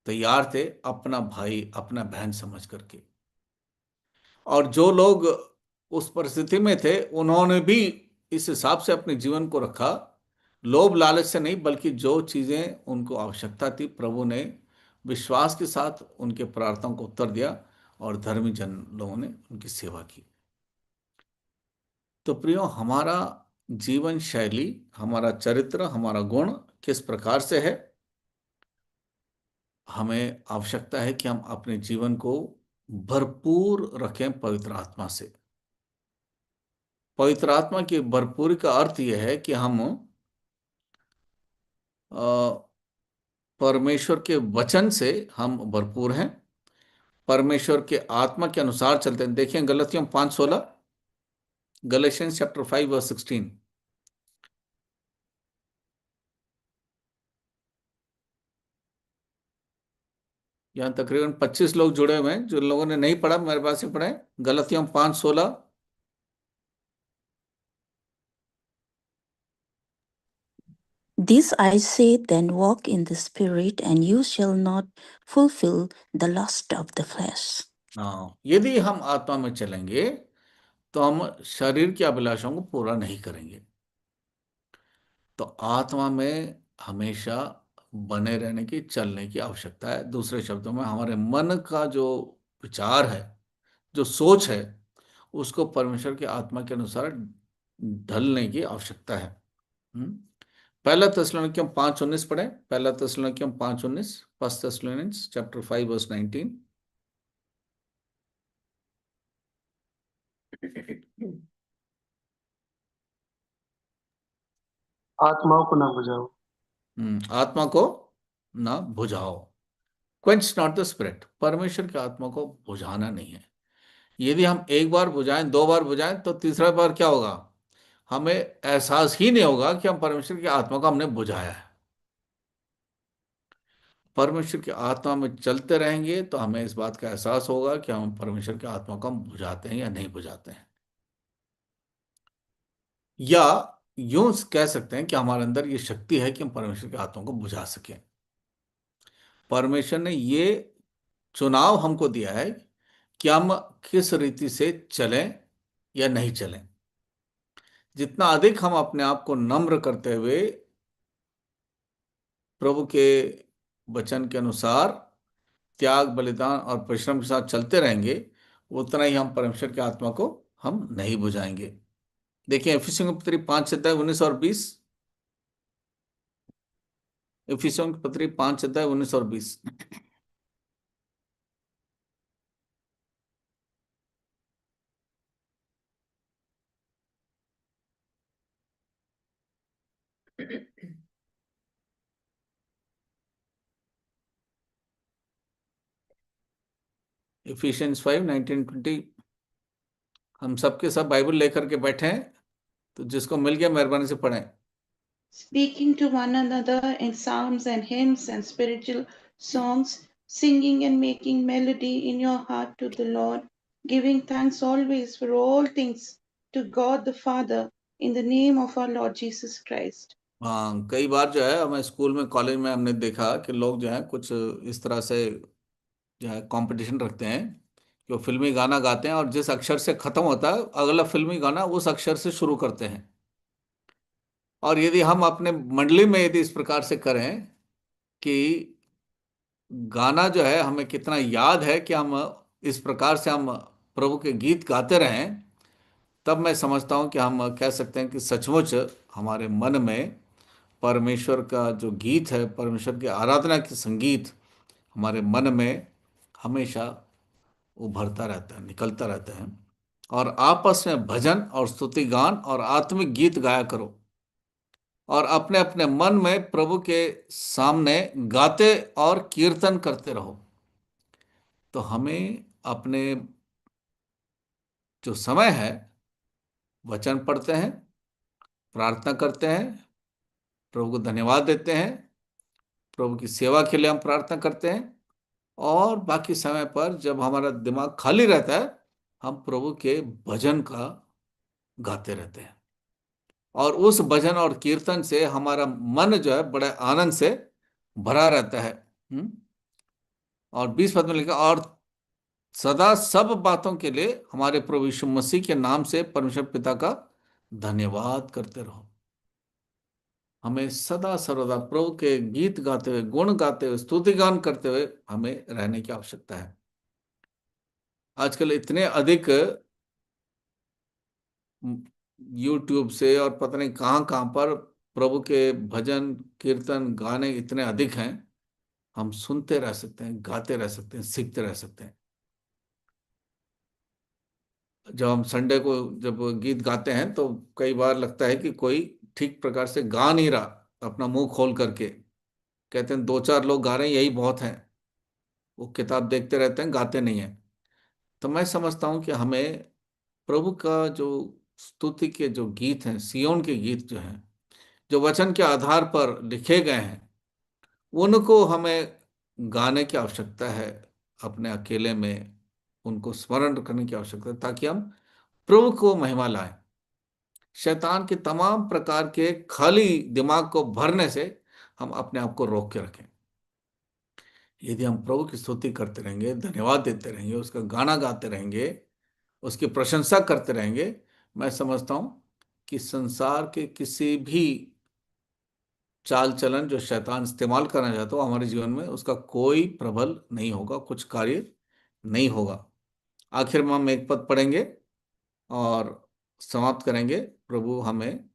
तैयार थे, अपना भाई अपना बहन समझ करके। और जो लोग उस परिस्थिति में थे, उन्होंने भी इस हिसाब से अपने जीवन को रखा, लोभ लालच से नहीं, बल्कि जो चीजें उनको आवश्यकता थी, प्रभु ने विश्वास के साथ उनके प्रार्थनाओं को उत्तर दिया और धर्मी जन लोगों ने उनकी सेवा की। तो प्रियो, हमारा जीवन शैली, हमारा चरित्र, हमारा गुण किस प्रकार से है? हमें आवश्यकता है कि हम अपने जीवन को भरपूर रखें पवित्र आत्मा से। पवित्र आत्मा की भरपूरी का अर्थ यह है कि हम परमेश्वर के वचन से हम भरपूर हैं, परमेश्वर के आत्मा के अनुसार चलते हैं। देखिए गलतियों 5:16, गलेशियंस चैप्टर 5 वर्स 16। यहाँ तकरीबन 25 लोग जुड़े हुए हैं। जो लोगों ने नहीं पढ़ा, मेरे पास ही पढ़े। गलतियों 5:16। This I say, then walk in the Spirit, and you shall not fulfill the lust of the flesh. हाँ, यदि हम आत्मा में चलेंगे तो हम शरीर की अभिलाषाओं को पूरा नहीं करेंगे। तो आत्मा में हमेशा बने रहने की, चलने की आवश्यकता है। दूसरे शब्दों में, हमारे मन का जो विचार है, जो सोच है, उसको परमेश्वर की आत्मा के अनुसार ढलने की आवश्यकता है। पहला थिस्सलुनीकियों 5:19 पढ़े। पहला थिस्सलुनीकियों 5:19, फर्स्ट थिस्सलुनीकियंस चैप्टर 5 वर्स 19। आत्माओं को न बुझाओ। आत्मा को ना बुझाओ। Quench not the spirit. परमेश्वर की आत्मा को बुझाना नहीं है। यदि हम एक बार बुझाएं, दो बार बुझाएं, तो तीसरा बार क्या होगा? हमें एहसास ही नहीं होगा कि हम परमेश्वर की आत्मा को हमने बुझाया है। परमेश्वर की आत्मा में चलते रहेंगे तो हमें इस बात का एहसास होगा कि हम परमेश्वर की आत्मा को हम बुझाते हैं या नहीं बुझाते हैं। या यूं कह सकते हैं कि हमारे अंदर ये शक्ति है कि हम परमेश्वर की आत्मा को बुझा सकें। परमेश्वर ने ये चुनाव हमको दिया है कि हम किस रीति से चलें या नहीं चलें। जितना अधिक हम अपने आप को नम्र करते हुए प्रभु के वचन के अनुसार त्याग, बलिदान और परिश्रम के साथ चलते रहेंगे, उतना ही हम परमेश्वर की आत्मा को हम नहीं बुझाएंगे। देखिए इफिसियों की पत्री 5:19 और 20। इफिसियों की पत्री 5:19 और 20। इफिशियंस 5:19-20। हम सबके सब बाइबल लेकर के बैठे हैं, तो जिसको मिल गया मेहरबानी से पढ़ें। Speaking to one another in psalms and hymns and spiritual songs, singing and making melody in your heart to the Lord, giving thanks always for all things to God the Father in the name of our Lord Jesus Christ. हाँ, कई बार जो है हमें school में, college में हमने देखा कि लोग जो है कुछ इस तरह से जो है कंपटीशन रखते हैं कि वो फिल्मी गाना गाते हैं और जिस अक्षर से खत्म होता है अगला फिल्मी गाना, उस अक्षर से शुरू करते हैं। और यदि हम अपने मंडली में यदि इस प्रकार से करें कि गाना जो है हमें कितना याद है कि हम इस प्रकार से हम प्रभु के गीत गाते रहें, तब मैं समझता हूं कि हम कह सकते हैं कि सचमुच हमारे मन में परमेश्वर का जो गीत है, परमेश्वर की आराधना के संगीत हमारे मन में हमेशा उभरता रहता है, निकलता रहता है। और आपस में भजन और स्तुति गान और आत्मिक गीत गाया करो और अपने अपने मन में प्रभु के सामने गाते और कीर्तन करते रहो। तो हमें अपने जो समय है वचन पढ़ते हैं, प्रार्थना करते हैं, प्रभु को धन्यवाद देते हैं, प्रभु की सेवा के लिए हम प्रार्थना करते हैं, और बाकी समय पर जब हमारा दिमाग खाली रहता है हम प्रभु के भजन का गाते रहते हैं। और उस भजन और कीर्तन से हमारा मन जो है बड़े आनंद से भरा रहता है। और 20 पद में लिखा, और सदा सब बातों के लिए हमारे प्रभु यीशु मसीह के नाम से परमेश्वर पिता का धन्यवाद करते रहो। हमें सदा सर्वदा प्रभु के गीत गाते हुए, गुण गाते हुए, स्तुति गान करते हुए हमें रहने की आवश्यकता है। आजकल इतने अधिक यूट्यूब से और पता नहीं कहाँ कहाँ पर प्रभु के भजन कीर्तन गाने इतने अधिक हैं, हम सुनते रह सकते हैं, गाते रह सकते हैं, सीखते रह सकते हैं। जब हम संडे को जब गीत गाते हैं तो कई बार लगता है कि कोई ठीक प्रकार से गा नहीं रहा, अपना मुंह खोल करके। कहते हैं 2-4 लोग गा रहे हैं, यही बहुत है। वो किताब देखते रहते हैं, गाते नहीं हैं। तो मैं समझता हूँ कि हमें प्रभु का जो स्तुति के जो गीत हैं, सियोन के गीत जो हैं, जो वचन के आधार पर लिखे गए हैं, उनको हमें गाने की आवश्यकता है। अपने अकेले में उनको स्मरण करने की आवश्यकता है, ताकि हम प्रभु को महिमा लाएं। शैतान के तमाम प्रकार के खाली दिमाग को भरने से हम अपने आप को रोक के रखें। यदि हम प्रभु की स्तुति करते रहेंगे, धन्यवाद देते रहेंगे, उसका गाना गाते रहेंगे, उसकी प्रशंसा करते रहेंगे, मैं समझता हूं कि संसार के किसी भी चाल चलन जो शैतान इस्तेमाल करना चाहता हो हमारे जीवन में, उसका कोई प्रबल नहीं होगा, कुछ कार्य नहीं होगा। आखिर में हम एक पद पढ़ेंगे और समाप्त करेंगे। प्रभु हमें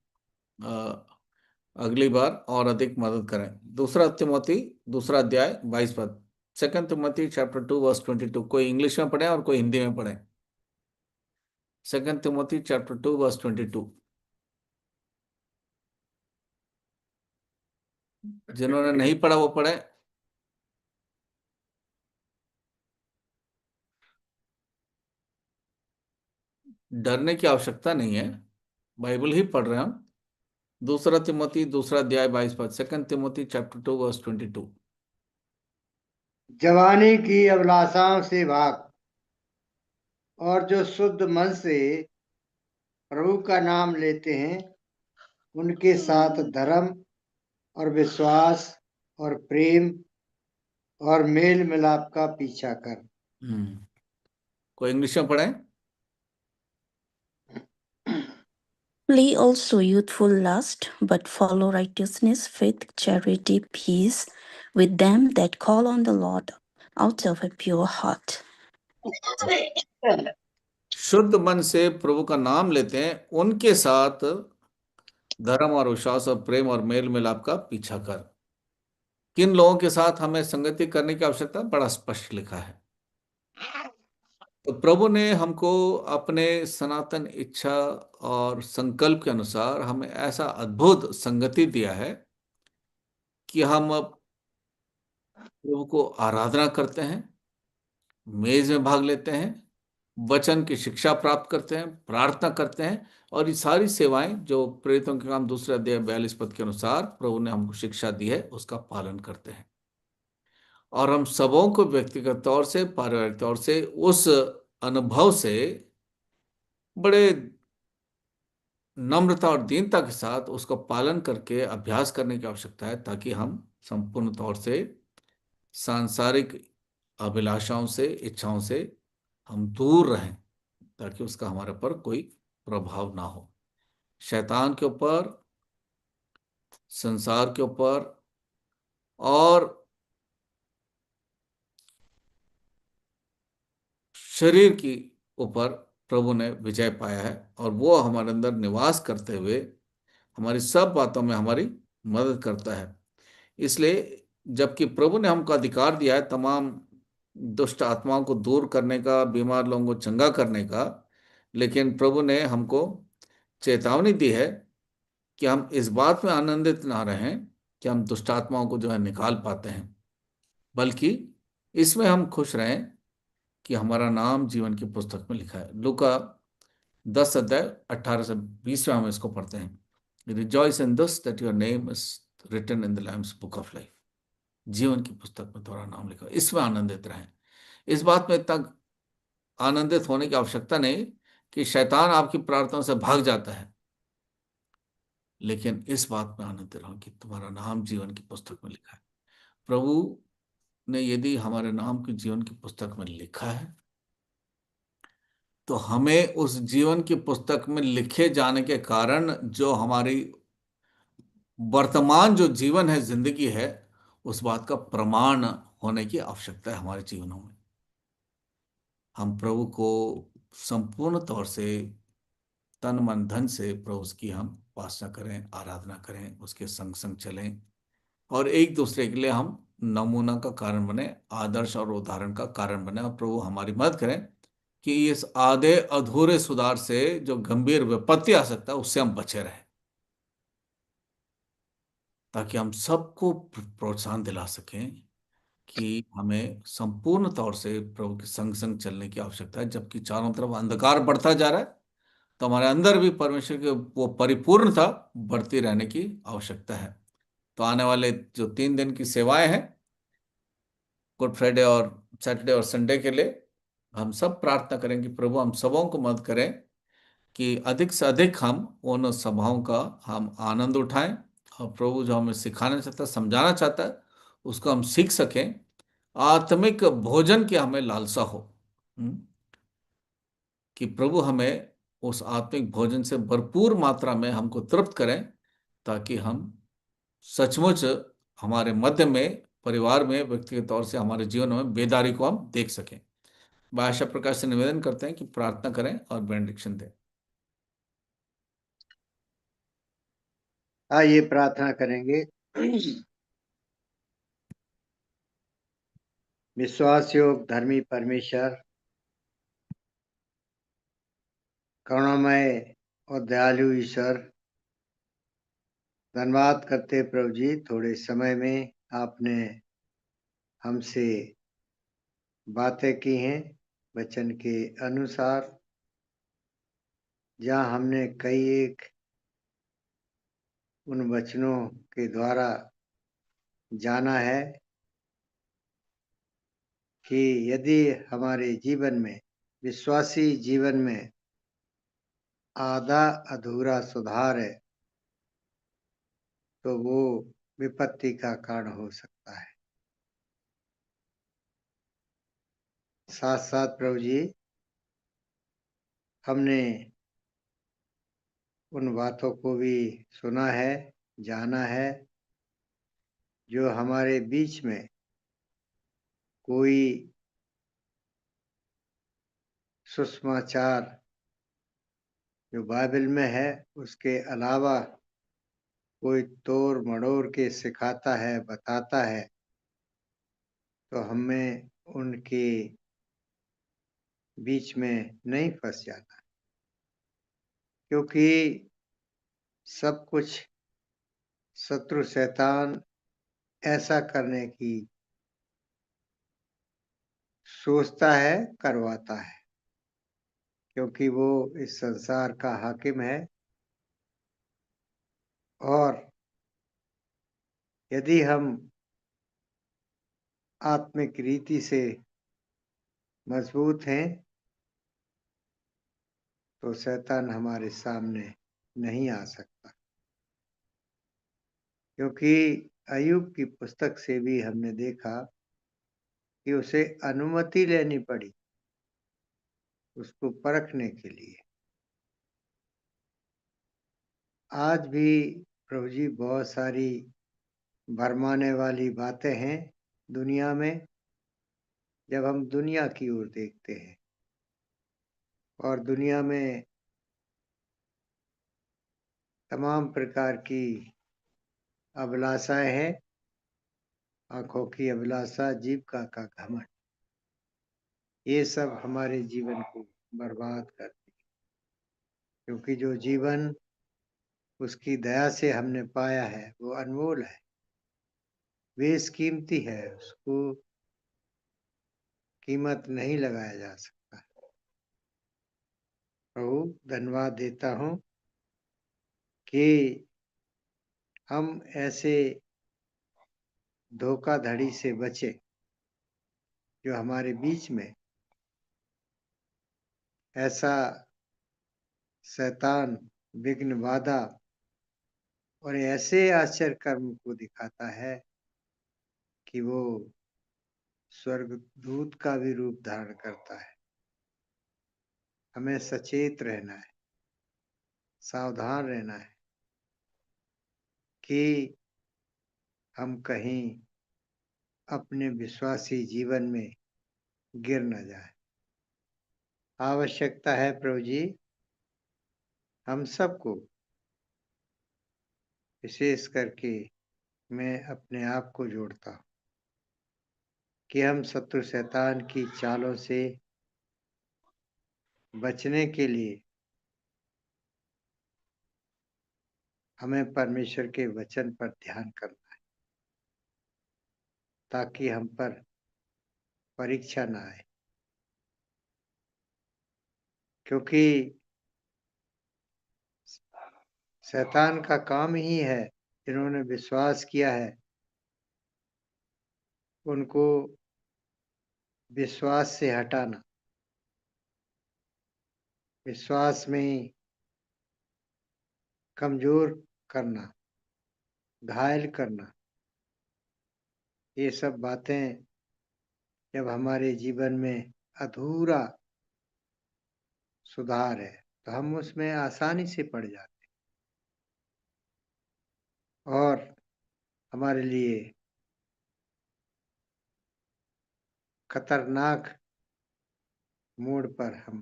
अगली बार और अधिक मदद करें। 2 तिमोथी 2 अध्याय 22 पद, 2 तिमोथी चैप्टर 2 वर्स 22। कोई इंग्लिश में पढ़े और कोई हिंदी में पढ़े। 2 तिमोथी चैप्टर 2 वर्स 22। जिन्होंने नहीं पढ़ा वो पढ़े। डरने की आवश्यकता नहीं है, बाइबल ही पढ़ रहे हैं हम। 2 तिमोथी 2 अध्याय 22 पद, 2 तिमोथी चैप्टर 2 वर्स 22। जवानी की अभिलाषाओं से भाग, और जो शुद्ध मन से प्रभु का नाम लेते हैं उनके साथ धर्म और विश्वास और प्रेम और मेल मिलाप का पीछा कर। कोई इंग्लिश में पढ़े। Flee also youthful lust, but follow righteousness, faith, charity, peace with them that call on the Lord out of a pure heart. शुद्ध मन से प्रभु का नाम लेते हैं उनके साथ धर्म और विश्वास और प्रेम और मेल मिलाप का पीछा कर। किन लोगों के साथ हमें संगति करने की आवश्यकता, बड़ा स्पष्ट लिखा है। तो प्रभु ने हमको अपने सनातन इच्छा और संकल्प के अनुसार हमें ऐसा अद्भुत संगति दिया है कि हम प्रभु को आराधना करते हैं, मेज में भाग लेते हैं, वचन की शिक्षा प्राप्त करते हैं, प्रार्थना करते हैं, और ये सारी सेवाएं जो प्रेरितों के काम 2 अध्याय 42 पद के अनुसार प्रभु ने हमको शिक्षा दी है उसका पालन करते हैं। और हम सबों को व्यक्तिगत तौर से, पारिवारिक तौर से उस अनुभव से बड़े नम्रता और दीनता के साथ उसका पालन करके अभ्यास करने की आवश्यकता है, ताकि हम संपूर्ण तौर से सांसारिक अभिलाषाओं से, इच्छाओं से हम दूर रहें, ताकि उसका हमारे पर कोई प्रभाव ना हो। शैतान के ऊपर, संसार के ऊपर और शरीर की ऊपर प्रभु ने विजय पाया है, और वो हमारे अंदर निवास करते हुए हमारी सब बातों में हमारी मदद करता है। इसलिए जबकि प्रभु ने हमको अधिकार दिया है तमाम दुष्ट आत्माओं को दूर करने का, बीमार लोगों को चंगा करने का, लेकिन प्रभु ने हमको चेतावनी दी है कि हम इस बात में आनंदित ना रहें कि हम दुष्ट आत्माओं को जो है निकाल पाते हैं, बल्कि इसमें हम खुश रहें कि हमारा नाम जीवन की पुस्तक में लिखा है। लूका 10 अध्याय 18 से 20 में हम इसको पढ़ते हैं। Rejoice in this that your name is written in the lamb's book of life. जीवन की पुस्तक में तुम्हारा नाम लिखा, इसमें आनंदित रहें। इस बात में इतना आनंदित होने की आवश्यकता नहीं कि शैतान आपकी प्रार्थनाओं से भाग जाता है, लेकिन इस बात में आनंदित रहो कि तुम्हारा नाम जीवन की पुस्तक में लिखा है। प्रभु ने यदि हमारे नाम की जीवन की पुस्तक में लिखा है, तो हमें उस जीवन की पुस्तक में लिखे जाने के कारण जो हमारी वर्तमान जो जीवन है, जिंदगी है, उस बात का प्रमाण होने की आवश्यकता है हमारे जीवनों में। हम प्रभु को संपूर्ण तौर से तन मन धन से प्रभु की हम उपासना करें, आराधना करें, उसके संग संग चलें और एक दूसरे के लिए हम नमूना का कारण बने, आदर्श और उदाहरण का कारण बने। और प्रभु हमारी मदद करें कि इस आधे अधूरे सुधार से जो गंभीर विपत्ति आ सकता है उससे हम बचे रहें, ताकि हम सबको प्रोत्साहन दिला सकें कि हमें संपूर्ण तौर से प्रभु के संग संग चलने की आवश्यकता है। जबकि चारों तरफ अंधकार बढ़ता जा रहा है, तो हमारे अंदर भी परमेश्वर की वो परिपूर्णता बढ़ती रहने की आवश्यकता है। तो आने वाले जो 3 दिन की सेवाएं हैं, गुड फ्राइडे और सैटरडे और संडे के लिए, हम सब प्रार्थना करें कि प्रभु हम सबों को मदद करें कि अधिक से अधिक हम उन सभाओं का हम आनंद उठाएं और प्रभु जो हमें सिखाना चाहता है, समझाना चाहता है, उसको हम सीख सकें। आत्मिक भोजन की हमें लालसा हो, कि प्रभु हमें उस आत्मिक भोजन से भरपूर मात्रा में हमको तृप्त करें, ताकि हम सचमुच हमारे मध्य में, परिवार में, व्यक्तिगत तौर से हमारे जीवन में बेदारी को हम देख सकें। आशा प्रकाश से निवेदन करते हैं कि प्रार्थना करें और बेनेडिक्शन दें। आइए प्रार्थना करेंगे। विश्वास योग धर्मी परमेश्वर, करुणामय और दयालु ईश्वर, धन्यवाद करते प्रभु जी, थोड़े समय में आपने हमसे बातें की हैं वचन के अनुसार, जहाँ हमने कई एक उन वचनों के द्वारा जाना है कि यदि हमारे जीवन में, विश्वासी जीवन में आधा अधूरा सुधार है, तो वो विपत्ति का कारण हो सकता है। साथ साथ प्रभु जी, हमने उन बातों को भी सुना है, जाना है, जो हमारे बीच में कोई सुसमाचार जो बाइबल में है उसके अलावा कोई तोड़ मड़ोड़ के सिखाता है, बताता है, तो हमें उनके बीच में नहीं फंस जाना, क्योंकि सब कुछ शत्रु शैतान ऐसा करने की सोचता है, करवाता है, क्योंकि वो इस संसार का हाकिम है। और यदि हम आत्मिक रीति से मजबूत हैं, तो शैतान हमारे सामने नहीं आ सकता, क्योंकि अय्यूब की पुस्तक से भी हमने देखा कि उसे अनुमति लेनी पड़ी उसको परखने के लिए। आज भी प्रभु जी बहुत सारी भरमाने वाली बातें हैं दुनिया में, जब हम दुनिया की ओर देखते हैं, और दुनिया में तमाम प्रकार की अभिलाषाएं हैं, आंखों की अभिलाषा, जीविका का घमंड, ये सब हमारे जीवन को बर्बाद करती है। क्योंकि जो जीवन उसकी दया से हमने पाया है वो अनमोल है, बेशकीमती है, उसको कीमत नहीं लगाया जा सकता। प्रभु धन्यवाद देता हूँ कि हम ऐसे धोखाधड़ी से बचे जो हमारे बीच में ऐसा शैतान विघ्न बाधा और ऐसे आश्चर्य कर्म को दिखाता है कि वो स्वर्गदूत का भी रूप धारण करता है। हमें सचेत रहना है, सावधान रहना है कि हम कहीं अपने विश्वासी जीवन में गिर न जाए। आवश्यकता है प्रभु जी हम सबको, विशेष करके मैं अपने आप को जोड़ता हूँ कि हम शत्रु शैतान की चालों से बचने के लिए हमें परमेश्वर के वचन पर ध्यान करना है ताकि हम पर परीक्षा ना आए, क्योंकि शैतान का काम ही है जिन्होंने विश्वास किया है उनको विश्वास से हटाना, विश्वास में कमजोर करना, घायल करना। ये सब बातें जब हमारे जीवन में अधूरा सुधार है तो हम उसमें आसानी से पड़ जाते हैं और हमारे लिए खतरनाक मोड़ पर हम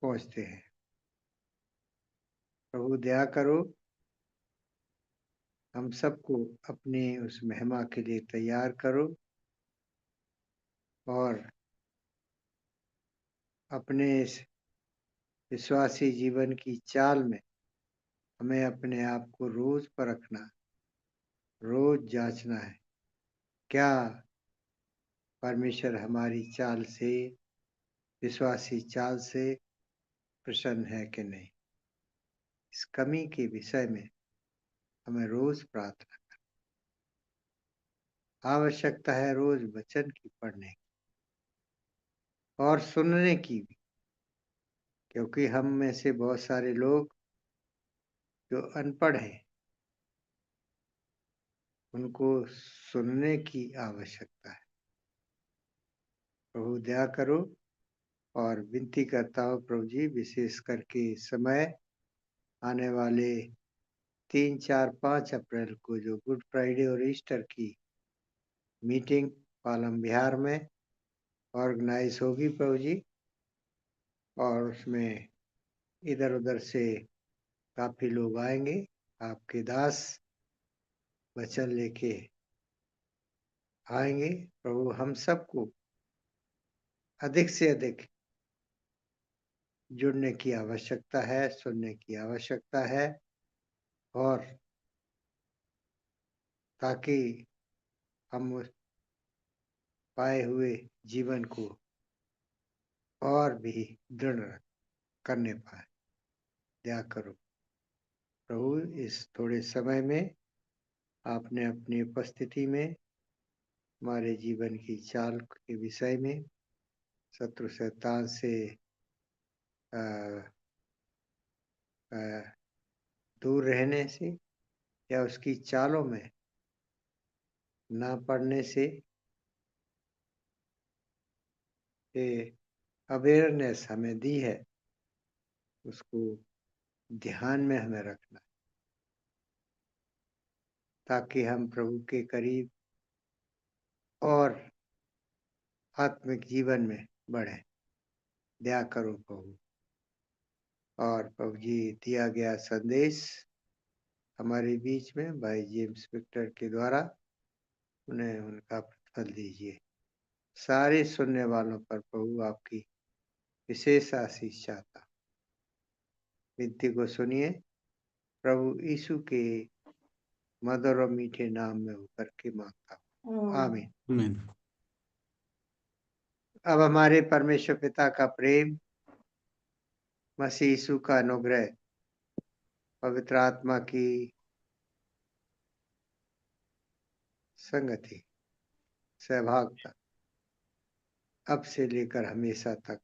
पहुंचते हैं। प्रभु दया करो, हम सबको अपनी उस महिमा के लिए तैयार करो और अपने इस विश्वासी जीवन की चाल में हमें अपने आप को रोज परखना, रोज जांचना है क्या परमेश्वर हमारी चाल से, विश्वासी चाल से प्रसन्न है कि नहीं। इस कमी के विषय में हमें रोज प्रार्थना करना, आवश्यकता है रोज वचन की पढ़ने की और सुनने की भी, क्योंकि हम में से बहुत सारे लोग जो अनपढ़ हैं उनको सुनने की आवश्यकता है। प्रभु दया करो और विनती करता हूँ प्रभु जी, विशेष करके समय आने वाले 3, 4, 5 अप्रैल को जो गुड फ्राइडे और ईस्टर की मीटिंग पालम बिहार में ऑर्गेनाइज होगी प्रभु जी, और उसमें इधर उधर से काफी लोग आएंगे। आपके दास वचन लेके आएंगे। प्रभु हम सबको अधिक से अधिक जुड़ने की आवश्यकता है, सुनने की आवश्यकता है, और ताकि हम उस पाए हुए जीवन को और भी दृढ़ करने पाए। दया करो प्रभु, इस थोड़े समय में आपने अपनी उपस्थिति में हमारे जीवन की चाल के विषय में शत्रु शैतान से दूर रहने से या उसकी चालों में ना पड़ने से अवेयरनेस हमें दी है, उसको ध्यान में हमें रखना ताकि हम प्रभु के करीब और आत्मिक जीवन में बढ़े। दया करो प्रभु। और प्रभु जी दिया गया संदेश हमारे बीच में भाई जेम्स विक्टर के द्वारा उन्हें उनका प्रतिफल दीजिए। सारे सुनने वालों पर प्रभु आपकी विशेष आशीष चाहता। विनती को सुनिए प्रभु यीशु के मधुर और मीठे नाम में होकर के मांगता हूँ, आमीन। आमीन। अब हमारे परमेश्वर पिता का प्रेम, मसीह यीशु का अनुग्रह, पवित्र आत्मा की संगति, सहभागिता अब से लेकर हमेशा तक